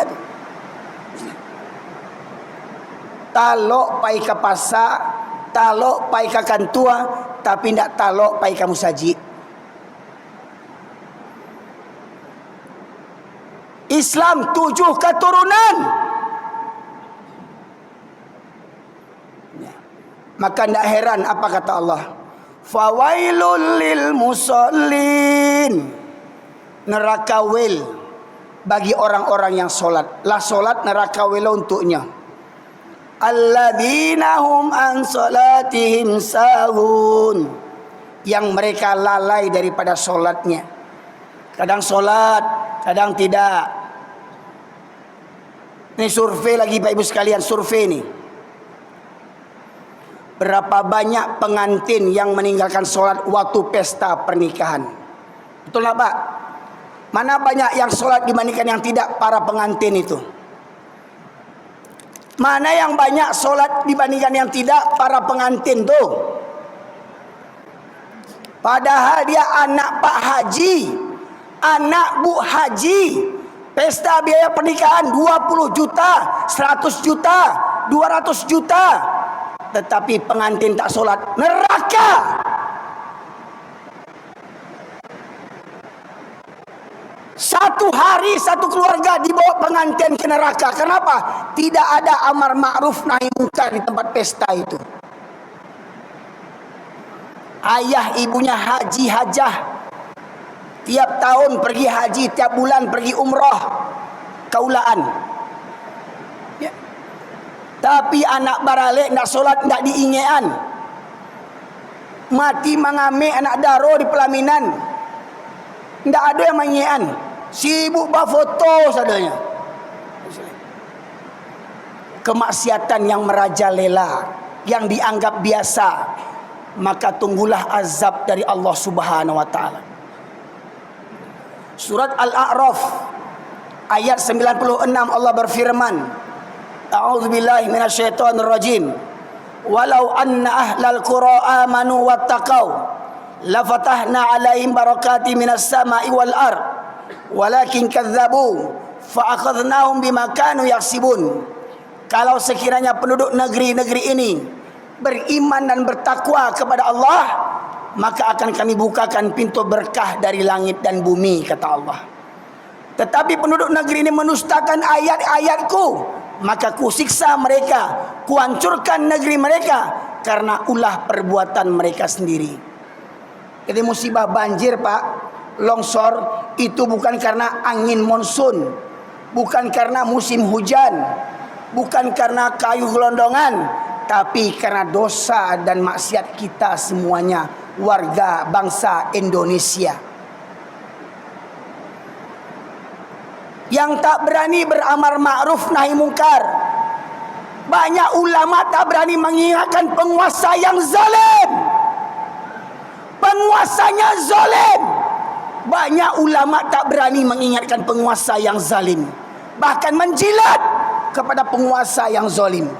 Talok pai ke pasar, talok pai ke kantua, tapi tidak talok pai kamu saji. Islam 7 keturunan. Maka tidak heran apa kata Allah, fawailul lil musallin, neraka wil bagi orang-orang yang solat. Lah solat neraka wil untuknya. Alladzina hum an salatihim sahun, yang mereka lalai daripada solatnya. Kadang solat, kadang tidak. Ini survei lagi Pak Ibu sekalian, survei nih. Berapa banyak pengantin yang meninggalkan sholat waktu pesta pernikahan? Betul tak Pak? Mana banyak yang sholat dibandingkan yang tidak, para pengantin itu? Mana yang banyak sholat dibandingkan yang tidak, para pengantin tuh? Padahal dia anak Pak Haji, anak Bu Haji. Pesta biaya pernikahan 20 juta, 100 juta, 200 juta. Tetapi pengantin tak sholat, neraka. Satu hari satu keluarga dibawa pengantin ke neraka. Kenapa? Tidak ada amar ma'ruf nahi munkar di tempat pesta itu. Ayah ibunya haji hajah, tiap tahun pergi haji, tiap bulan pergi umrah, kaulaan ya. Tapi anak baralik nak solat, nak diingean, mati mangame anak daro di pelaminan, ndak ada yang mengingean, sibuk berfoto sadanya. Kemaksiatan yang merajalela, yang dianggap biasa, maka tunggulah azab dari Allah Subhanahu wa taala. Surat Al-A'raf ayat 96 Allah berfirman, A'udzubillahi minasyaitonir rajim. Walau anna ahlal qura amanu wattaqau lafatahna 'alaihim barakati minas sama'i wal ard walakin kadzdzabu fa'akhadnahum bima kanu yaksibun. Kalau sekiranya penduduk negeri-negeri ini beriman dan bertakwa kepada Allah, maka akan kami bukakan pintu berkah dari langit dan bumi, kata Allah. Tetapi penduduk negeri ini menustakan ayat-ayatku, maka kusiksa mereka, kuhancurkan negeri mereka karena ulah perbuatan mereka sendiri. Jadi musibah banjir, Pak, longsor, itu bukan karena angin monsun, bukan karena musim hujan, bukan karena kayu gelondongan, tapi karena dosa dan maksiat kita semuanya, warga bangsa Indonesia yang tak berani beramar ma'ruf nahi mungkar. Banyak ulama tak berani mengingatkan penguasa yang zalim, penguasanya zalim. Banyak ulama tak berani mengingatkan penguasa yang zalim, bahkan menjilat kepada penguasa yang zalim.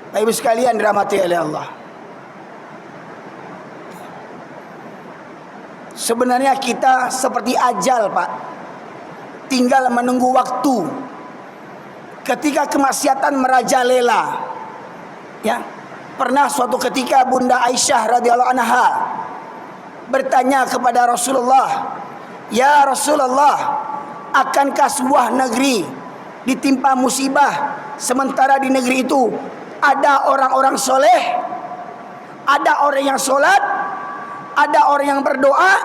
Ibu sekalian dirahmati oleh Allah, sebenarnya kita seperti ajal, Pak, tinggal menunggu waktu. Ketika kemaksiatan merajalela, ya, pernah suatu ketika Bunda Aisyah radhiyallahu anha bertanya kepada Rasulullah, "Ya Rasulullah, akankah sebuah negeri ditimpa musibah sementara di negeri itu ada orang-orang soleh, ada orang yang sholat, ada orang yang berdoa?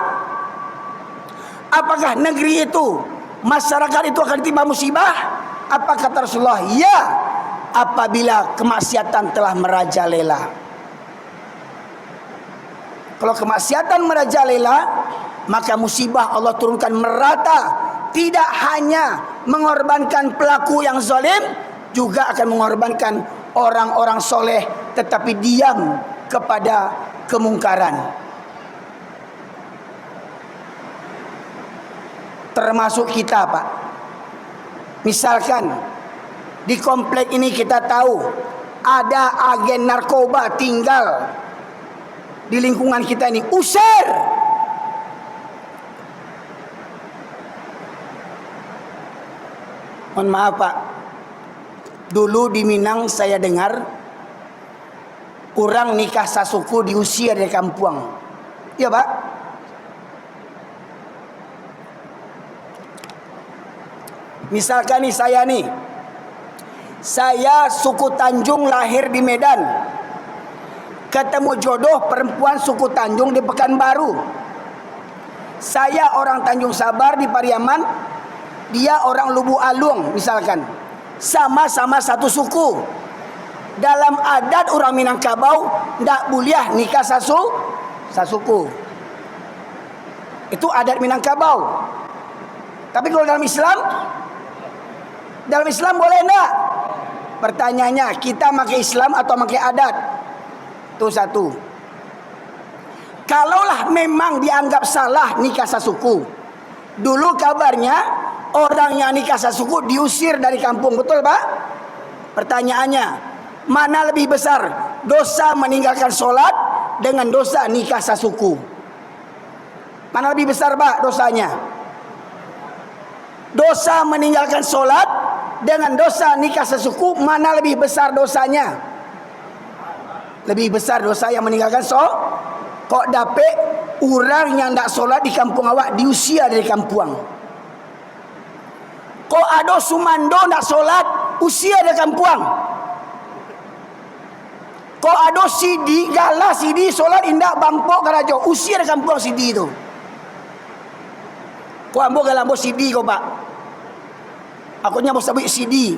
Apakah negeri itu, masyarakat itu akan ditimpa musibah?" Apa kata Rasulullah? Ya, apabila kemaksiatan telah merajalela. Kalau kemaksiatan merajalela, maka musibah Allah turunkan merata, tidak hanya mengorbankan pelaku yang zalim, juga akan mengorbankan orang-orang soleh tetapi diam kepada kemungkaran. Termasuk kita, Pak. Misalkan di komplek ini kita tahu ada agen narkoba tinggal di lingkungan kita ini, usir. Mohon maaf, Pak, dulu di Minang saya dengar orang nikah sasuku diusir dari kampung. Iya, Pak. Misalkan nih, saya suku Tanjung, lahir di Medan, ketemu jodoh perempuan suku Tanjung di Pekanbaru. Saya orang Tanjung Sabar di Pariaman, dia orang Lubu Alung misalkan, sama-sama satu suku. Dalam adat orang Minangkabau ndak boleh nikah sasuku. Itu adat Minangkabau. Tapi kalau dalam Islam boleh enggak? Pertanyaannya, kita pakai Islam atau pakai adat? Itu satu. Kalaulah memang dianggap salah nikah sasuku, dulu kabarnya orang yang nikah sasuku diusir dari kampung, betul Pak? Pertanyaannya, mana lebih besar, dosa meninggalkan sholat dengan dosa nikah sasuku? Mana lebih besar Pak dosanya? Dosa meninggalkan sholat dengan dosa nikah sasuku, mana lebih besar dosanya? Lebih besar dosa yang meninggalkan sholat. Kok dapet orang yang tak sholat di kampung awak diusia dari kampung? Kok ada sumando tak sholat usia dari kampung? Kok ada sidi gala sidi sholat indak bampok karajo usia dari kampung sidi itu? Kok ambo galambo sidi kok Pak? Akunya mau sebut sidi,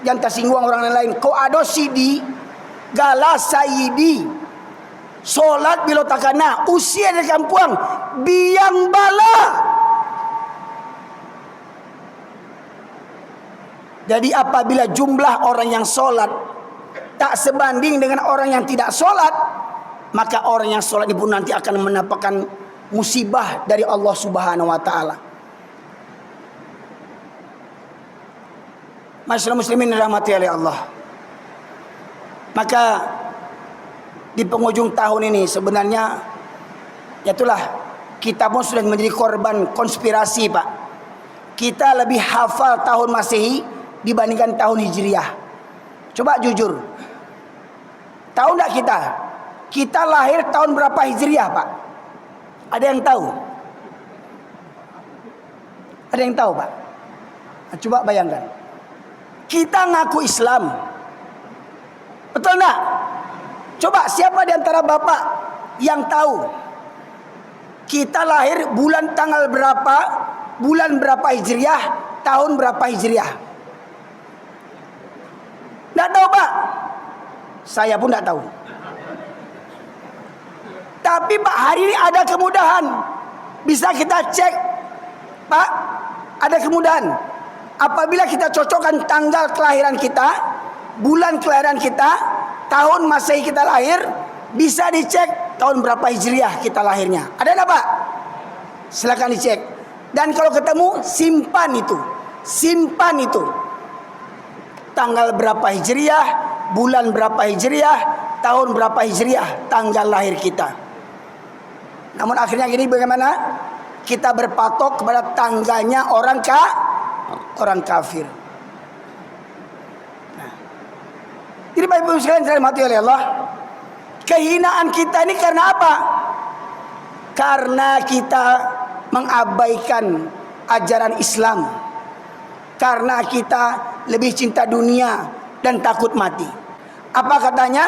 jangan tersinggung orang lain. Kok ada sidi gala sayidi solat bila takana usia dari kampung biang bala. Jadi apabila jumlah orang yang solat tak sebanding dengan orang yang tidak solat, maka orang yang solat itu nanti akan mendapatkan musibah dari Allah Subhanahu wa taala. Masyaallah muslimin dirahmati oleh Allah. Maka di penghujung tahun ini sebenarnya itulah kita pun sudah menjadi korban konspirasi Pak. Kita lebih hafal tahun Masehi dibandingkan tahun Hijriah. Coba jujur, tahu enggak kita? Kita lahir tahun berapa Hijriah Pak? Ada yang tahu? Ada yang tahu Pak? Nah, coba bayangkan, kita ngaku Islam, betul enggak? Coba siapa di antara bapak yang tahu kita lahir bulan tanggal berapa, bulan berapa Hijriah, tahun berapa Hijriah? Tidak tahu Pak. Saya pun tidak tahu. Tapi Pak, hari ini ada kemudahan, bisa kita cek Pak, ada kemudahan. Apabila kita cocokkan tanggal kelahiran kita, bulan kelahiran kita, tahun Masehi kita lahir, bisa dicek tahun berapa Hijriah kita lahirnya. Ada enggak Pak? Silakan dicek. Dan kalau ketemu, simpan itu. Simpan itu. Tanggal berapa Hijriah, bulan berapa Hijriah, tahun berapa Hijriah, tanggal lahir kita. Namun akhirnya gini, bagaimana? Kita berpatok kepada tanggalnya orang kafir. Jadi Bapak Ibu sekalian dirahmati oleh Allah, kehinaan kita ini karena apa? Karena kita mengabaikan ajaran Islam. Karena kita lebih cinta dunia dan takut mati. Apa katanya?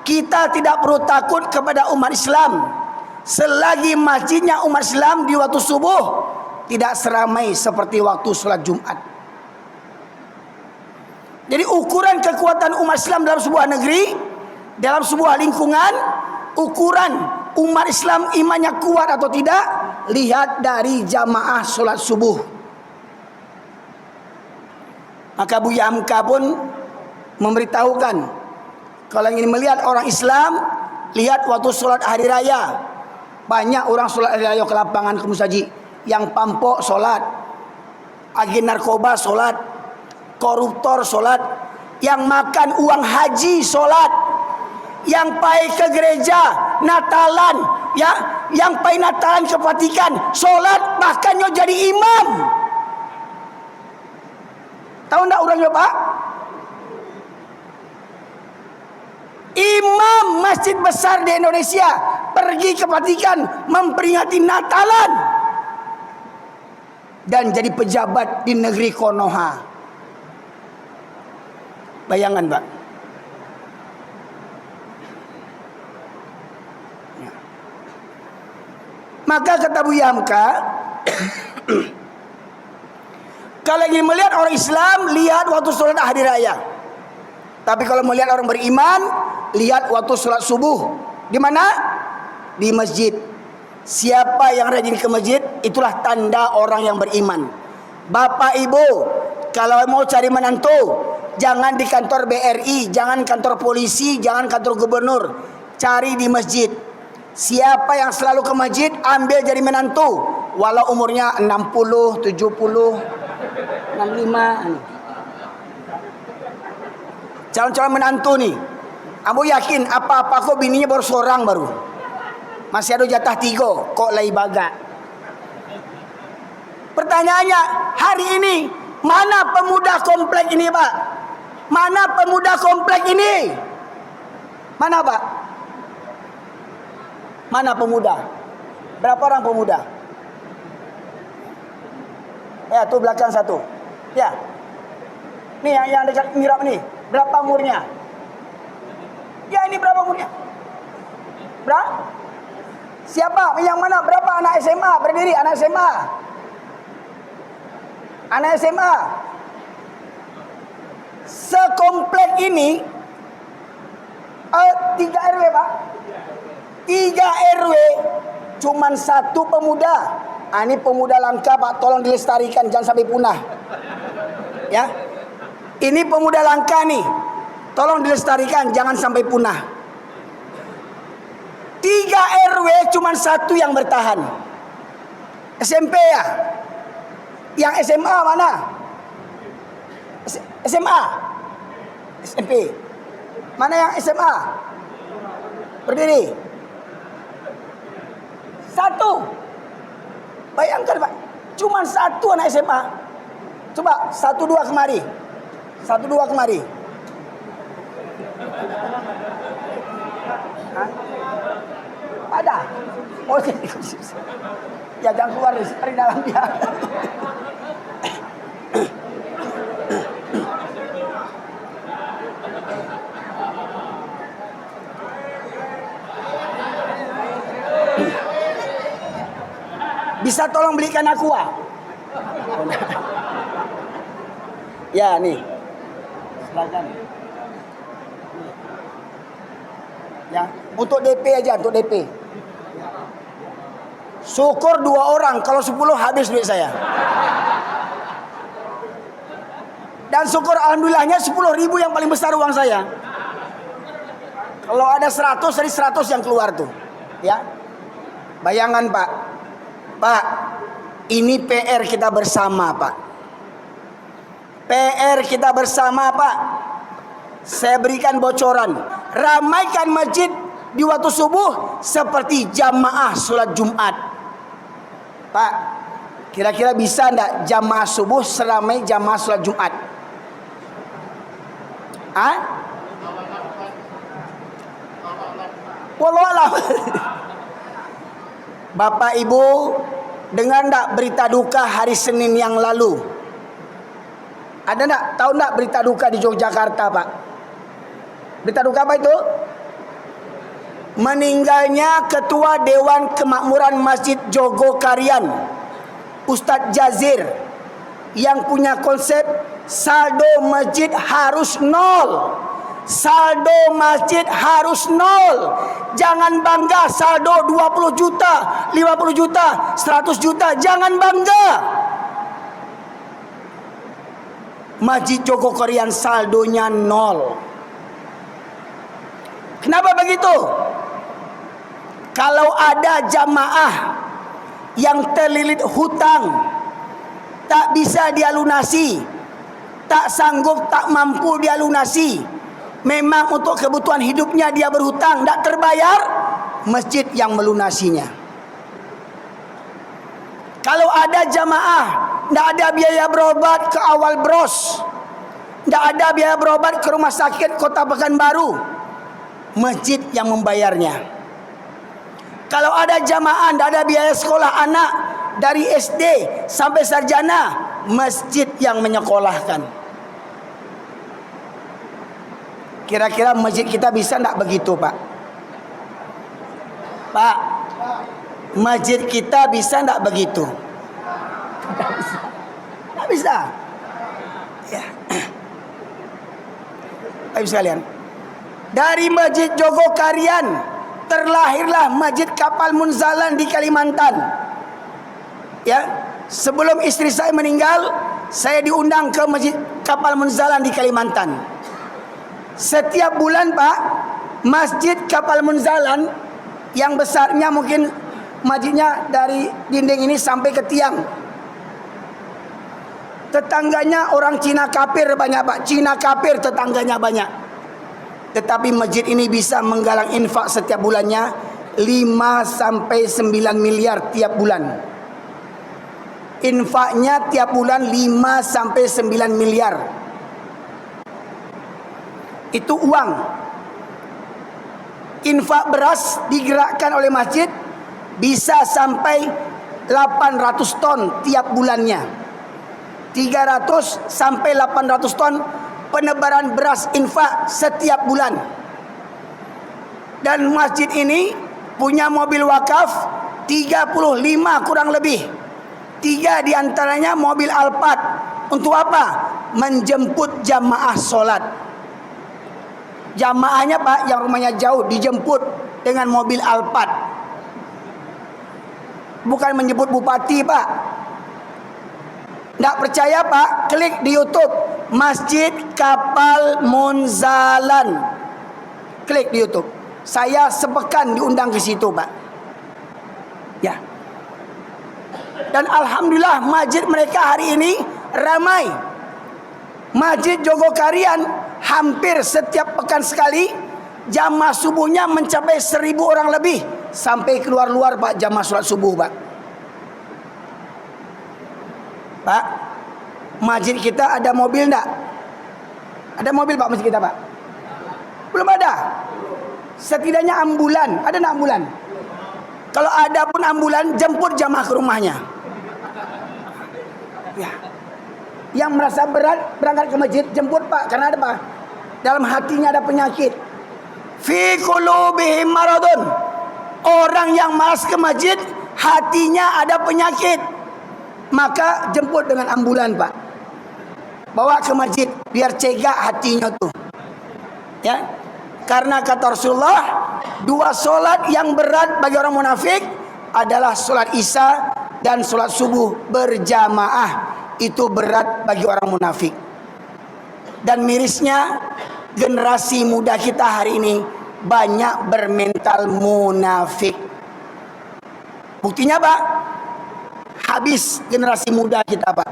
Kita tidak perlu takut kepada umat Islam selagi masjidnya umat Islam di waktu subuh tidak seramai seperti waktu sholat Jumat. Jadi ukuran kekuatan umat Islam dalam sebuah negeri, dalam sebuah lingkungan, ukuran umat Islam imannya kuat atau tidak, lihat dari jamaah sholat subuh. Maka Buya Hamka pun memberitahukan, kalau ingin melihat orang Islam, lihat waktu sholat hari raya. Banyak orang sholat hari raya ke lapangan, ke musaji. Yang pampok sholat, agen narkoba sholat, koruptor sholat, yang makan uang haji sholat, yang pai ke gereja Natalan, ya, yang pai Natalan ke Vatikan sholat, bahkan nyo jadi imam. Tahu ndak orangnya Pak? Imam masjid besar di Indonesia pergi ke Vatikan memperingati Natalan dan jadi pejabat di negeri Konoha. Bayangan Pak. Ya. Maka kata Buya Hamka, kalau ingin melihat orang Islam, lihat waktu sholat hari raya. Tapi kalau melihat orang beriman, lihat waktu sholat subuh. Di mana? Di masjid. Siapa yang rajin ke masjid, itulah tanda orang yang beriman. Bapak Ibu, kalau mau cari menantu, jangan di kantor BRI, jangan kantor polisi, jangan kantor gubernur. Cari di masjid. Siapa yang selalu ke masjid, ambil jadi menantu. Walau umurnya 60, 70, 65. Calon-calon menantu nih. Ambo yakin apa-apa kok bininya baru seorang baru. Masih ada jatah 3, kok lay baga. Pertanyaannya, hari ini mana pemuda komplek ini, Pak? Mana pemuda komplek ini? Mana, Pak? Mana pemuda? Berapa orang pemuda? Ya, tuh belakang satu. Ya. Nih yang dekat mirap nih. Berapa umurnya? Ya, ini berapa umurnya? Berapa? Siapa? Yang mana? Berapa anak SMA? Berdiri anak SMA. Anak SMA. Sekomplek ini 3 RW, Pak. 3 RW cuman 1 pemuda. Ini pemuda langka, Pak, tolong dilestarikan, jangan sampai punah. Ya. Ini pemuda langka nih. Tolong dilestarikan, jangan sampai punah. 3 RW cuman 1 yang bertahan. SMP ya? Yang SMA mana? SMA? SMP. Mana yang SMA? Berdiri. 1. Bayangkan, Pak, cuma 1 anak SMA. Coba 1-2 kemari. 1-2 kemari. Hah? Ada. Oh, ya jangan keluar dari dalam dia. Bisa tolong belikan aqua? Ya, nih. Silakan. Ya, untuk DP aja, untuk DP. Syukur 2 orang, kalau 10 habis duit saya. Dan syukur alhamdulillahnya 10.000 yang paling besar uang saya. Kalau ada 100, dari 100 yang keluar tuh. Ya. Bayangan, Pak. Pak, ini PR kita bersama, Pak. PR kita bersama, Pak. Saya berikan bocoran. Ramaikan masjid di waktu subuh seperti jamaah sholat Jumat. Pak, kira-kira bisa enggak jamaah subuh seramai jamaah sholat Jumat? Hah? Wallahualam. Bapak Ibu, dengar enggak berita duka hari Senin yang lalu? Ada enggak? Tahu enggak berita duka di Yogyakarta, Pak? Berita duka apa itu? Meninggalnya Ketua Dewan Kemakmuran Masjid Jogokarian, Ustadz Jazir, yang punya konsep saldo masjid harus 0. Saldo masjid harus 0. Jangan bangga saldo 20 juta, 50 juta, 100 juta. Jangan bangga. Masjid Jogokarian saldonya 0. Kenapa begitu? Kalau ada jamaah yang terlilit hutang, tak bisa dia lunasi, tak sanggup, tak mampu dia lunasi, memang untuk kebutuhan hidupnya dia berhutang, tak terbayar, masjid yang melunasinya. Kalau ada jamaah, tak ada biaya berobat ke Awal Bros, tak ada biaya berobat ke rumah sakit Kota Pekanbaru, masjid yang membayarnya. Kalau ada jamaah, tak ada biaya sekolah anak dari SD sampai sarjana, masjid yang menyekolahkan. Kira-kira masjid kita bisa tak begitu, Pak? Pak, masjid kita bisa tak begitu? Tak bisa. Ya. Baik sekalian. Dari Masjid Jogokarian terlahirlah Masjid Kapal Munzalan di Kalimantan. Ya, sebelum istri saya meninggal, saya diundang ke Masjid Kapal Munzalan di Kalimantan. Setiap bulan, Pak, Masjid Kapal Munzalan Yang besarnya mungkin masjidnya dari dinding ini sampai ke tiang. Tetangganya orang Cina kafir banyak Pak. Cina kafir tetangganya banyak. Tetapi masjid ini bisa menggalang infak setiap bulannya 5 sampai 9 miliar tiap bulan. Infaknya tiap bulan 5 sampai 9 miliar. Itu uang. Infak beras digerakkan oleh masjid bisa sampai 800 ton tiap bulannya. 300 sampai 800 ton penebaran beras infak setiap bulan. Dan masjid ini punya mobil wakaf 35 kurang lebih. 3 diantaranya mobil Alphard. Untuk apa? Menjemput jamaah sholat. Jamaahnya Pak yang rumahnya jauh dijemput dengan mobil Alphard. Bukan menjemput bupati Pak. Tidak percaya Pak? Klik di YouTube Masjid Kapal Munzalan. Klik di YouTube. Saya sepekan diundang ke situ Pak. Ya. Dan alhamdulillah masjid mereka hari ini ramai. Masjid Jogokarian hampir setiap pekan sekali jamaah subuhnya mencapai 1000 orang lebih. Sampai keluar-luar Pak jamaah sholat subuh Pak. Pak, masjid kita ada mobil enggak? Ada mobil Pak masjid kita Pak? Belum ada. Setidaknya ambulan. Ada enggak ambulan? Kalau ada pun ambulan jemput jamaah ke rumahnya. Ya. Yang merasa berat berangkat ke masjid jemput Pak, karena ada Pak, dalam hatinya ada penyakit. Fi qulubihim maradun. Orang yang malas ke masjid hatinya ada penyakit. Maka jemput dengan ambulan Pak. Bawa ke masjid biar cegah hatinya tuh. Ya. Karena kata Rasulullah, 2 solat yang berat bagi orang munafik adalah solat Isya dan solat subuh berjamaah. Itu berat bagi orang munafik. Dan mirisnya generasi muda kita hari ini banyak bermental munafik. Buktinya Pak, habis generasi muda kita Pak.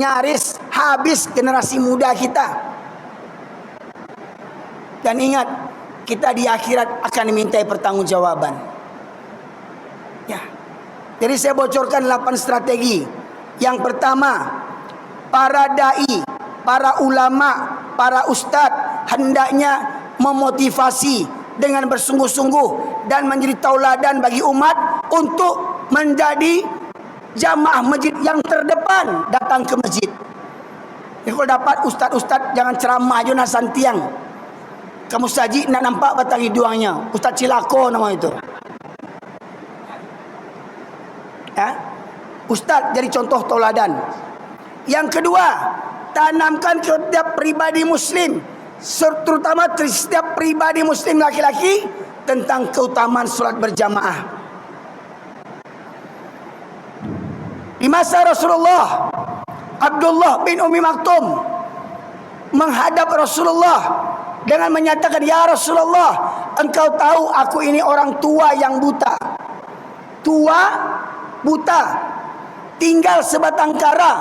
Nyaris habis generasi muda kita. Dan ingat, kita di akhirat akan dimintai pertanggungjawaban. Ya. Jadi saya bocorkan 8 strategi. Yang pertama, para dai, para ulama, para ustadz hendaknya memotivasi dengan bersungguh-sungguh dan menjadi tauladan bagi umat untuk menjadi jamaah masjid yang terdepan datang ke masjid. Ya, kalau dapat ustadz-ustadz jangan ceramah aja nasan tiang. Kamu saji nak nampak batang hidungnya. Ustaz Cilako nama itu. Ya. Ustaz jadi contoh tauladan. Yang kedua, tanamkan ke setiap pribadi muslim, terutama setiap pribadi muslim laki-laki, tentang keutamaan salat berjamaah. Di masa Rasulullah, Abdullah bin Umi Maktum menghadap Rasulullah dengan menyatakan, "Ya Rasulullah, engkau tahu aku ini orang tua yang buta. Tua, buta, tinggal sebatang kara,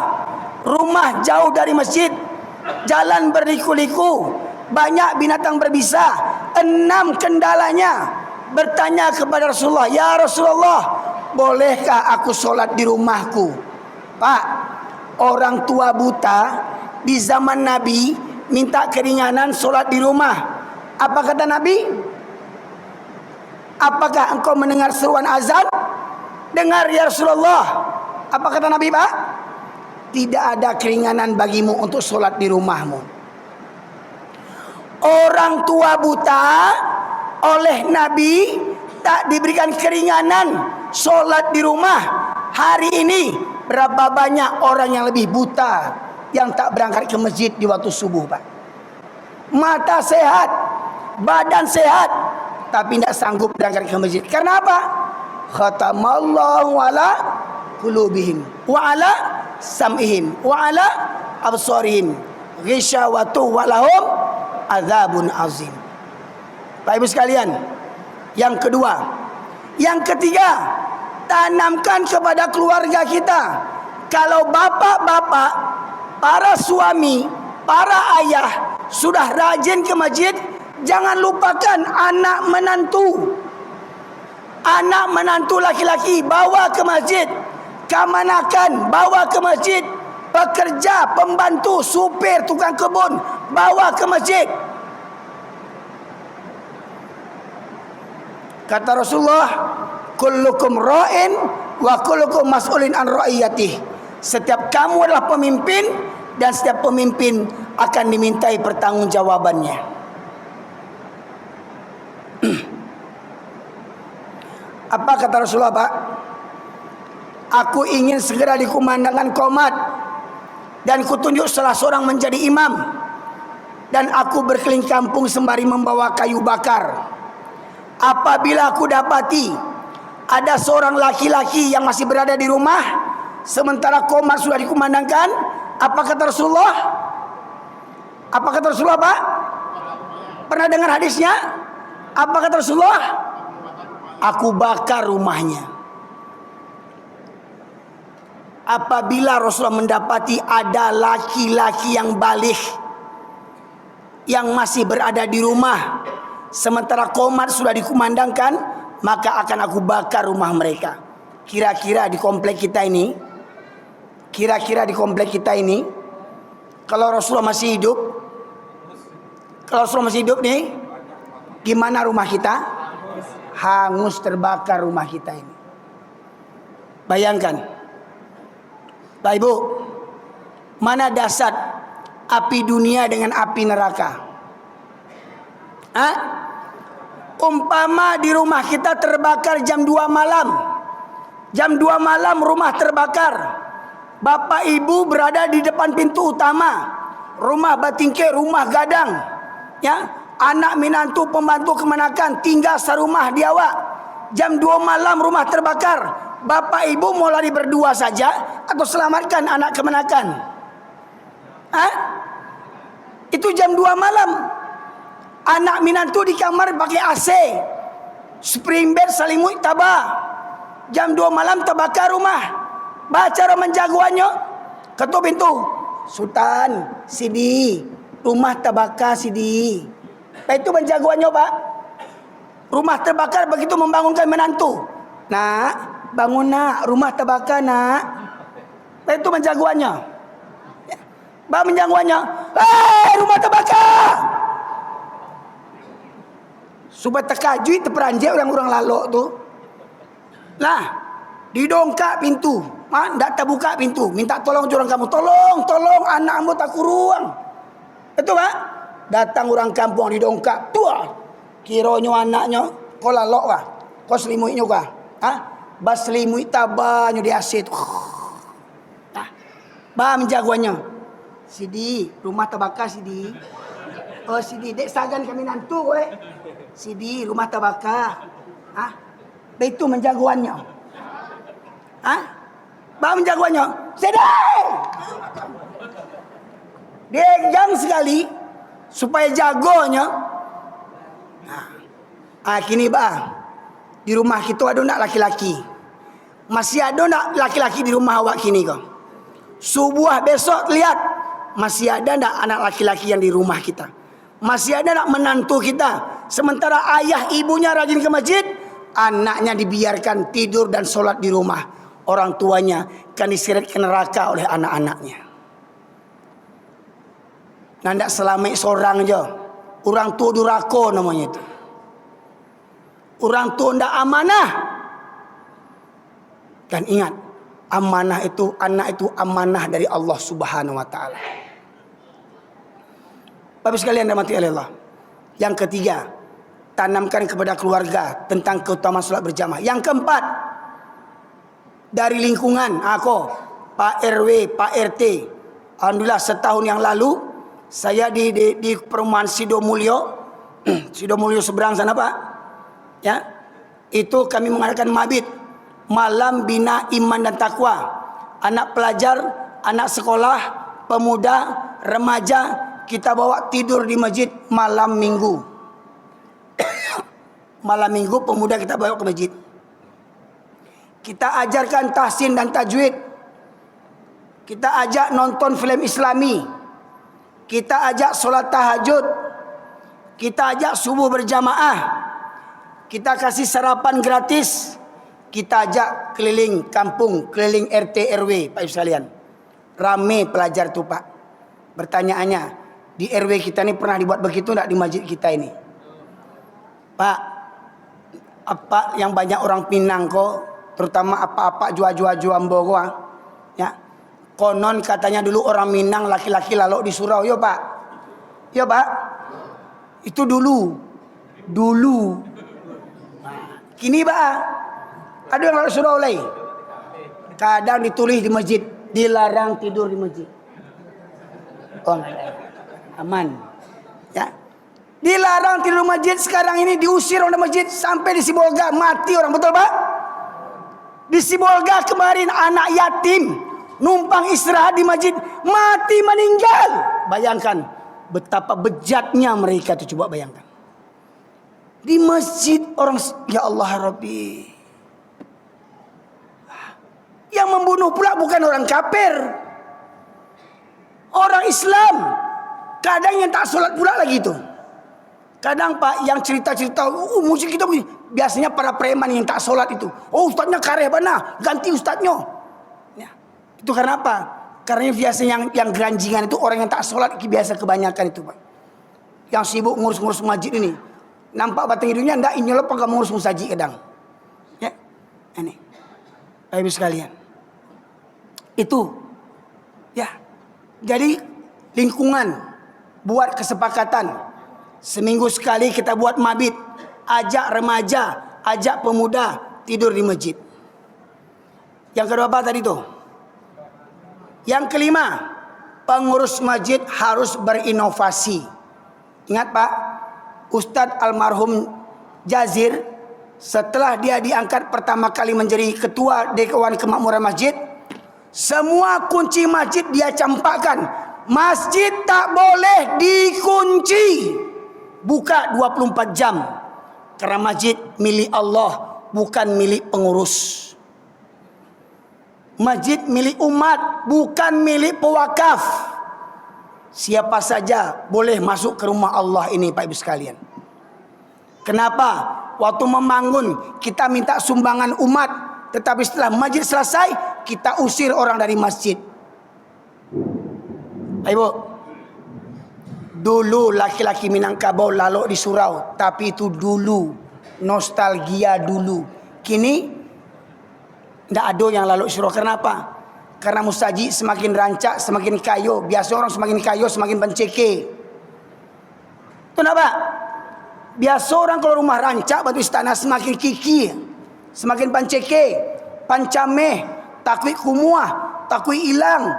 rumah jauh dari masjid, jalan berliku-liku, banyak binatang berbisa, 6 kendalanya." Bertanya kepada Rasulullah, "Ya Rasulullah, bolehkah aku sholat di rumahku?" Pak, orang tua buta di zaman Nabi minta keringanan solat di rumah. Apa kata Nabi? Apakah engkau mendengar seruan azan? Dengar ya Rasulullah. Apa kata Nabi Pak? Tidak ada keringanan bagimu untuk solat di rumahmu. Orang tua buta oleh Nabi tak diberikan keringanan solat di rumah. Hari ini berapa banyak orang yang lebih buta yang tak berangkat ke masjid di waktu subuh Pak. Mata sehat, badan sehat, tapi tidak sanggup berangkat ke masjid. Karena apa? Khatamallahu ala qulubihim wa ala sam'ihim wa ala absarihim ghisyawatu wa lahum adzabun azim. Bapak Ibu sekalian, yang kedua, Yang ketiga, tanamkan kepada keluarga kita. Kalau bapak-bapak, para suami, para ayah sudah rajin ke masjid, jangan lupakan anak menantu. Anak menantu laki-laki bawa ke masjid. Kamanakan bawa ke masjid. Pekerja, pembantu, supir, tukang kebun bawa ke masjid. Kata Rasulullah, kullukum ra'in wa kullukum mas'ulin an ra'iyatih. Setiap kamu adalah pemimpin dan setiap pemimpin akan dimintai pertanggungjawabannya. Apa kata Rasulullah, Pak? Aku ingin segera dikumandangkan qomat dan kutunjuk salah seorang menjadi imam, dan aku berkeliling kampung sembari membawa kayu bakar. Apabila aku dapati ada seorang laki-laki yang masih berada di rumah sementara qomat sudah dikumandangkan, apa kata Rasulullah? Apa kata Rasulullah, Pak? Pernah dengar hadisnya? Apa kata Rasulullah? Aku bakar rumahnya. Apabila Rasulullah mendapati ada laki-laki yang baligh yang masih berada di rumah sementara qomat sudah dikumandangkan, maka akan aku bakar rumah mereka. Kira-kira di komplek kita ini, kalau Rasulullah masih hidup, nih, gimana rumah kita? Hangus, terbakar rumah kita ini. Bayangkan, Bapak Ibu, mana dasar api dunia dengan api neraka? Umpama di rumah kita terbakar jam 2 malam. Jam 2 malam rumah terbakar. Bapak ibu berada di depan pintu utama. Rumah batingke, rumah gadang. Ya, anak minantu pembantu kemanakan, tinggal serumah di awak. Jam 2 malam rumah terbakar. Bapak ibu mau lari berdua saja atau selamatkan anak kemanakan? Itu jam 2 malam. Anak minantu di kamar pakai AC, spring bed, selimut tabah. Jam 2 malam terbakar rumah. Baca roman jagoannya, ketuk pintu. Sultan, Sidi, rumah terbakar Sidi. Itu menjagoannya, Pak. Rumah terbakar begitu membangunkan menantu. Nak, bangun nak, rumah terbakar nak. Itu menjagoannya. Bang menjagoannya, rumah terbakar. Supaya terkajui, terperanjat orang-orang lalok tu. Lah, didongkak pintu. Tak terbuka pintu. Minta tolong orang kamu. Tolong anak ambo tak kuruang. Itu, Pak. Datang orang kampung didongkak. Tua. Kiranya anaknya. Kau lalok kah? Kau selimutnya kah? Bas selimut tabahnya di asid. Bah menjagoannya. Sidi, rumah terbakar Sidi. Oh Sidi, dek sagan kami nantu weh. Sidi, rumah terbakar. Itu menjagoannya. Bah menjagoannya. Sidi! Dia yang sekali supaya jagonya. Kini bah, di rumah kita ada nak laki-laki. Masih ada nak laki-laki di rumah awak kini kau? Subuh besok lihat masih ada nak anak laki-laki yang di rumah kita? Masih ada nak menantu kita? Sementara ayah ibunya rajin ke masjid, anaknya dibiarkan tidur dan sholat di rumah. Orang tuanya kan diseret ke neraka oleh anak-anaknya. Nandak selamat seorang je. Orang tua durako namanya itu. Orang tua ndak amanah. Dan ingat, amanah itu, anak itu amanah dari Allah Subhanahu wa taala. Bapak sekalian dirahmati oleh Allah. Yang ketiga, tanamkan kepada keluarga tentang keutamaan salat berjamaah. Yang keempat, dari lingkungan aku, Pak RW, Pak RT. Alhamdulillah setahun yang lalu saya di perumahan Sidomulyo. Sidomulyo seberang sana, Pak. Ya. Itu kami mengadakan mabit, malam bina iman dan takwa. Anak pelajar, anak sekolah, pemuda, remaja, kita bawa tidur di masjid malam minggu. Malam minggu pemuda kita bawa ke masjid. Kita ajarkan tahsin dan tajwid. Kita ajak nonton film Islami. Kita ajak solat tahajud. Kita ajak subuh berjamaah. Kita kasih sarapan gratis. Kita ajak keliling kampung, keliling RT RW, Pak Ibu sekalian. Rame pelajar tu Pak. Pertanyaannya, di RW kita ni pernah dibuat begitu enggak di masjid kita ini? Pak, apa yang banyak orang Pinang kok, terutama apa-apa jual-jual Ambo kok, ya. Konon katanya dulu orang Minang laki-laki lalu di surau, yo Pak. Yo Pak. Itu dulu. Kini Pak, ada yang lalu surau lain. Kadang ditulis di masjid, dilarang tidur di masjid. Oh, aman. Ya. Dilarang tidur di masjid, sekarang ini diusir orang masjid sampai di Sibolga mati orang, betul Pak? Di Sibolga kemarin anak yatim numpang istirahat di masjid mati meninggal. Bayangkan betapa bejatnya mereka itu, coba bayangkan. Di masjid orang, ya Allah Rabbi. Yang membunuh pula bukan orang kafir, orang Islam. Kadang yang tak solat pula lagi itu. Kadang Pak yang cerita-cerita, musik kita biasanya para preman yang tak solat itu. Oh ustaznya kareh bana, ganti ustaznya. Ya. Itu karena apa? Karena biasanya yang geranjingan itu orang yang tak solat biasa kebanyakan itu Pak. Yang sibuk ngurus-ngurus masjid ini. Nampak batang hidungnya ndak inyolop apa ngurus musaji kadang. Ya. Ini. Bapak Ibu sekalian. Itu. Ya. Jadi lingkungan buat kesepakatan. Seminggu sekali kita buat mabit. Ajak remaja, ajak pemuda tidur di masjid. Yang kedua apa tadi tu? Yang kelima, pengurus masjid harus berinovasi. Ingat Pak, Ustadz almarhum Jazir, setelah dia diangkat pertama kali menjadi ketua Dewan Kemakmuran Masjid, semua kunci masjid dia campakkan. Masjid tak boleh dikunci. Buka 24 jam. Karena masjid milik Allah, bukan milik pengurus. Masjid milik umat, bukan milik pewakaf. Siapa saja boleh masuk ke rumah Allah ini Pak Ibu sekalian. Kenapa? Waktu membangun kita minta sumbangan umat, tetapi setelah masjid selesai kita usir orang dari masjid. Pak Ibu, dulu laki-laki Minangkabau lalu di surau, tapi itu dulu, nostalgia dulu. Kini tidak ada yang lalu di surau. Kenapa? Karena musaji semakin rancak, semakin kayu. Biasa orang semakin kayu, semakin penceke. Kenapa? Biasa orang kalau rumah rancak, batu istana semakin kiki, semakin panceke, pancameh, takwi kumuah, takwi ilang.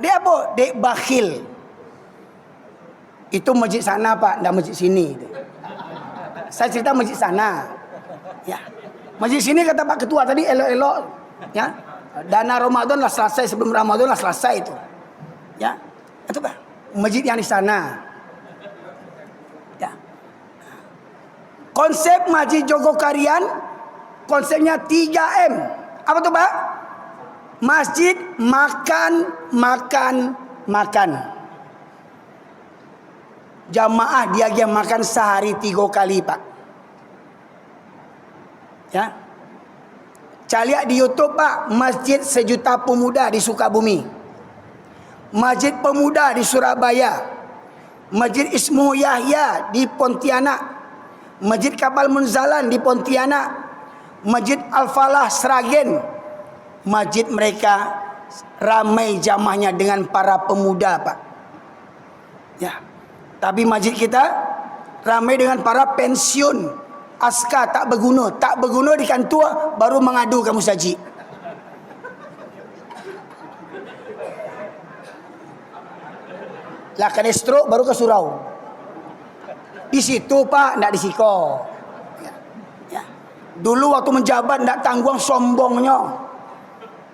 Dia apa? Dek bakhil. Itu masjid sana Pak, tidak masjid sini. Saya cerita masjid sana. Ya. Masjid sini kata Pak Ketua tadi elok-elok. Ya. Dana Ramadan lah selesai, sebelum Ramadan lah selesai itu. Ya. Itu Pak. Masjid yang di sana. Ya. Konsep Masjid Jogokarian, konsepnya 3M. Apa tuh Pak? Masjid makan. Jamaah dia makan sehari 3 kali Pak. Ya. Cari di YouTube Pak, Masjid Sejuta Pemuda di Sukabumi, Masjid Pemuda di Surabaya, Masjid Ismu Yahya di Pontianak, Masjid Kapal Munzalan di Pontianak, Masjid Al-Falah Sragen. Masjid mereka ramai jamaahnya dengan para pemuda Pak. Ya. Tapi masjid kita ramai dengan para pensiun. Askar tak berguna di kantor baru mengadu ke musaji. Lah kena stroke baru ke surau. Di situ Pak, tidak di siko. Ya. Dulu waktu menjabat tidak tanggung sombongnya.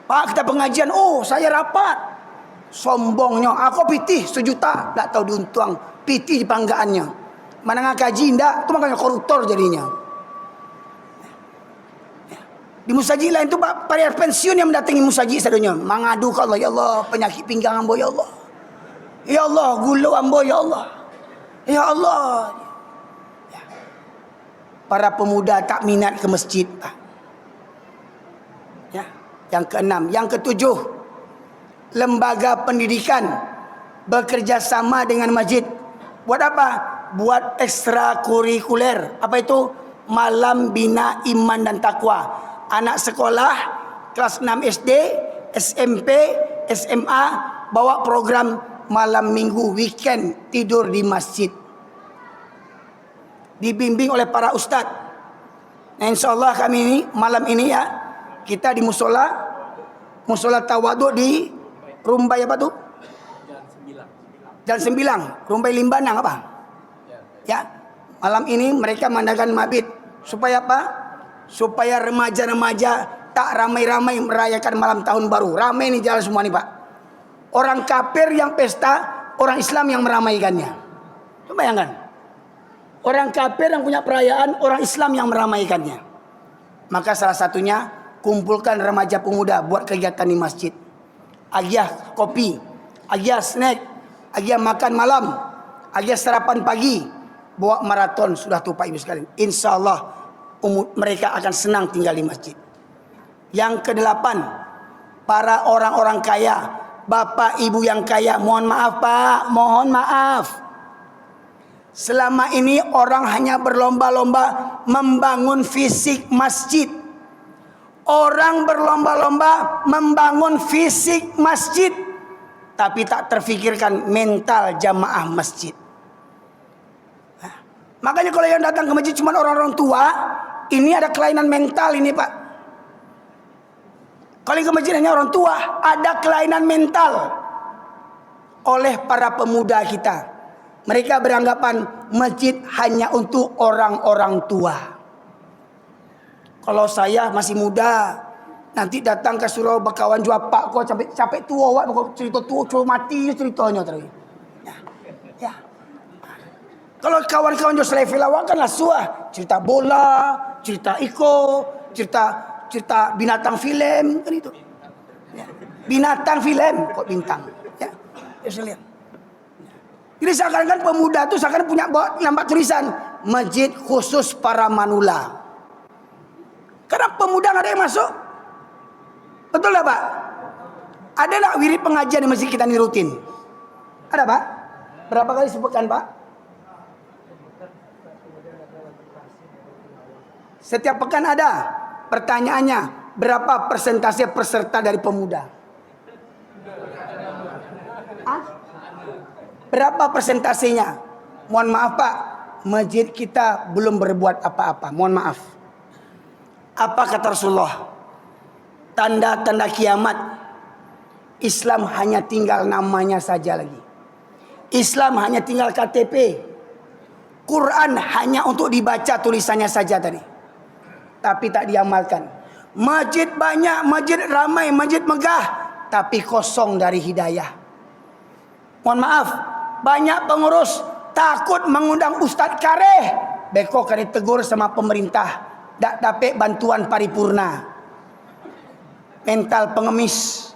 Pak kita pengajian, oh saya rapat. Sombongnya, aku pitih 1 juta, tidak tahu diuntung. Pitih di panggaannya. Mana ngaji ndak, itu makanya koruptor jadinya. Di musajid lain tu para pensiun yang mendatangi musajid sadonya, mengadu ke Allah, ya Allah penyakit pinggang ambo ya Allah. Ya Allah gula ambo ya Allah. Ya Allah. Ya. Para pemuda tak minat ke masjid, Pak. Ya. Yang keenam, yang ketujuh, lembaga pendidikan bekerjasama dengan masjid. Buat apa? Buat ekstrakurikuler. Apa itu? Malam bina iman dan takwa. Anak sekolah kelas 6 SD, SMP, SMA bawa program malam minggu weekend tidur di masjid. Dibimbing oleh para ustaz. Nah, insyaallah kami ini malam ini ya kita di musola tawaduk di Rumbai apa tuh? Jalan Sembilang, Rumbai Limbanang apa? Ya, malam ini mereka mengadakan mabit supaya apa? Supaya remaja-remaja tak ramai-ramai merayakan malam tahun baru. Ramai nih jalan semua nih, Pak. Orang kafir yang pesta, orang Islam yang meramaikannya. Coba bayangkan. Orang kafir yang punya perayaan, orang Islam yang meramaikannya. Maka salah satunya kumpulkan remaja pemuda buat kegiatan di masjid. Agiah kopi, agiah snack, agiah makan malam, agiah sarapan pagi. Bawa maraton sudah tuh Pak Ibu sekalian. Insyaallah mereka akan senang tinggal di masjid. Yang kedelapan, para orang-orang kaya, bapak ibu yang kaya, mohon maaf Pak, mohon maaf. Selama ini orang hanya berlomba-lomba membangun fisik masjid. Orang berlomba-lomba membangun fisik masjid, tapi tak terfikirkan mental jamaah masjid. Makanya kalau yang datang ke masjid cuma orang-orang tua, ini ada kelainan mental ini Pak. Kalau yang ke masjid hanya orang tua, ada kelainan mental oleh para pemuda kita. Mereka beranggapan masjid hanya untuk orang-orang tua. Kalau saya masih muda, nanti datang ke surau berkawan jua Pak kau capek tua wak kau cerita tua cuma mati ceritanya terus. Ya. Kalau kawan-kawan jo selevel awak kan lah suah cerita bola, cerita iko, cerita binatang film kan itu. Ya. Binatang film kok bintang. Ya. Saya lihat. Jadi seakan-akan pemuda itu seakan punya nampak tulisan masjid khusus para manula. Karena pemuda nggak ada yang masuk. Betul lah Pak? Ada nggak wirid pengajian di masjid kita ini rutin? Ada Pak? Berapa kali sebutkan Pak? Setiap pekan ada. Pertanyaannya, berapa persentase peserta dari pemuda? Berapa persentasenya? Mohon maaf Pak, masjid kita belum berbuat apa-apa. Mohon maaf. Apa kata Rasulullah? Tanda-tanda kiamat. Islam hanya tinggal namanya saja lagi. Islam hanya tinggal KTP. Quran hanya untuk dibaca tulisannya saja tadi. Tapi tak diamalkan. Masjid banyak, masjid ramai, masjid megah, tapi kosong dari hidayah. Mohon maaf, banyak pengurus takut mengundang Ustadz Kareh. Beko kan ditegur sama pemerintah, tak dapat bantuan paripurna. Mental pengemis.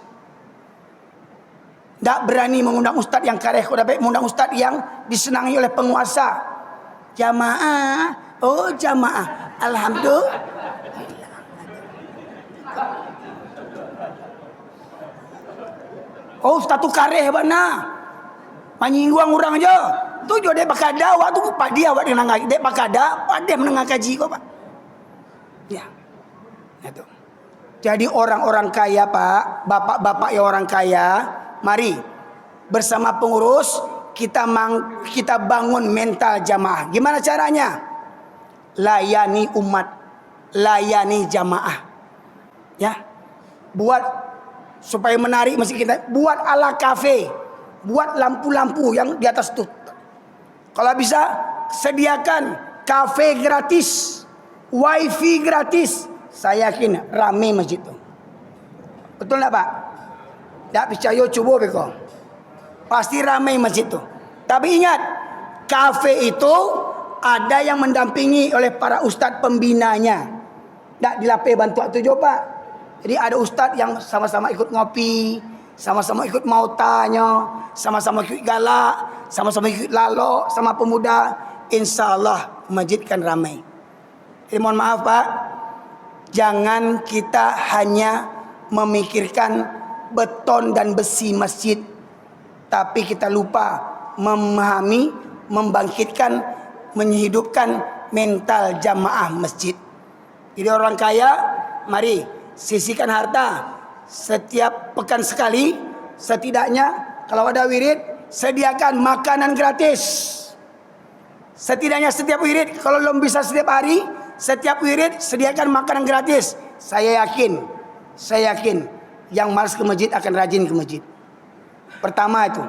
Tak berani mengundang Ustadz yang Kareh, kok dapat mengundang Ustadz yang disenangi oleh penguasa. Jamaah, oh jamaah, alhamdulillah. Oh, Ustadz Kareh bana. Menyinggung orang aja. Tu jo dek bakada waktu pak dia awak dengan ngaji. Dek bakada, pak dia menengah kaji kok, Pak. Ya. Itu. Jadi orang-orang kaya, Pak, bapak-bapak yang orang kaya, mari bersama pengurus kita bangun mental jamaah. Gimana caranya? Layani umat, layani jamaah. Ya. Buat supaya menarik masjid kita, buat ala kafe, buat lampu-lampu yang di atas tuh. Kalau bisa sediakan kafe gratis, wifi gratis. Saya yakin ramai masjid itu. Betul tak Pak? Tak percaya coba beko. Pasti ramai masjid itu. Tapi ingat, kafe itu ada yang mendampingi oleh para ustadz pembinanya. Tak dilapih bantu waktu jo Pak. Jadi ada ustaz yang sama-sama ikut ngopi, sama-sama ikut mautanya, sama-sama ikut galak, sama-sama ikut lalok sama pemuda. Insya Allah masjid kan ramai. Jadi mohon maaf Pak, jangan kita hanya memikirkan beton dan besi masjid, tapi kita lupa memahami, membangkitkan, menghidupkan mental jamaah masjid. Jadi orang kaya, mari sisihkan harta setiap pekan sekali, setidaknya kalau ada wirid sediakan makanan gratis. Setidaknya setiap wirid, kalau belum bisa setiap hari, setiap wirid sediakan makanan gratis. Saya yakin yang malas ke masjid akan rajin ke masjid. Pertama itu.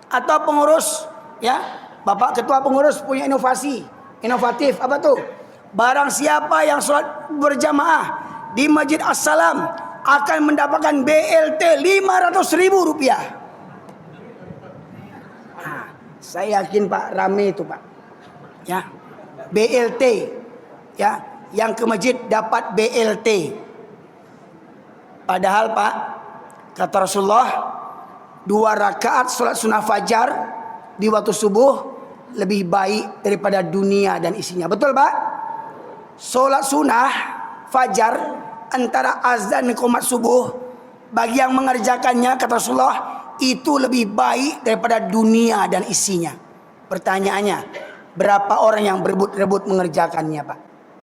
Atau pengurus, ya, Bapak ketua pengurus punya inovatif apa tuh? Barang siapa yang sholat berjamaah di Masjid As-Salam akan mendapatkan BLT Rp500.000. Nah, saya yakin Pak rame itu Pak. Ya, BLT, ya, yang ke masjid dapat BLT. Padahal Pak, kata Rasulullah, 2 rakaat sholat sunnah fajar di waktu subuh lebih baik daripada dunia dan isinya. Betul Pak? Sholat sunnah fajar antara azan dan qomat subuh, bagi yang mengerjakannya kata Rasulullah itu lebih baik daripada dunia dan isinya. Pertanyaannya, berapa orang yang berebut-rebut mengerjakannya Pak?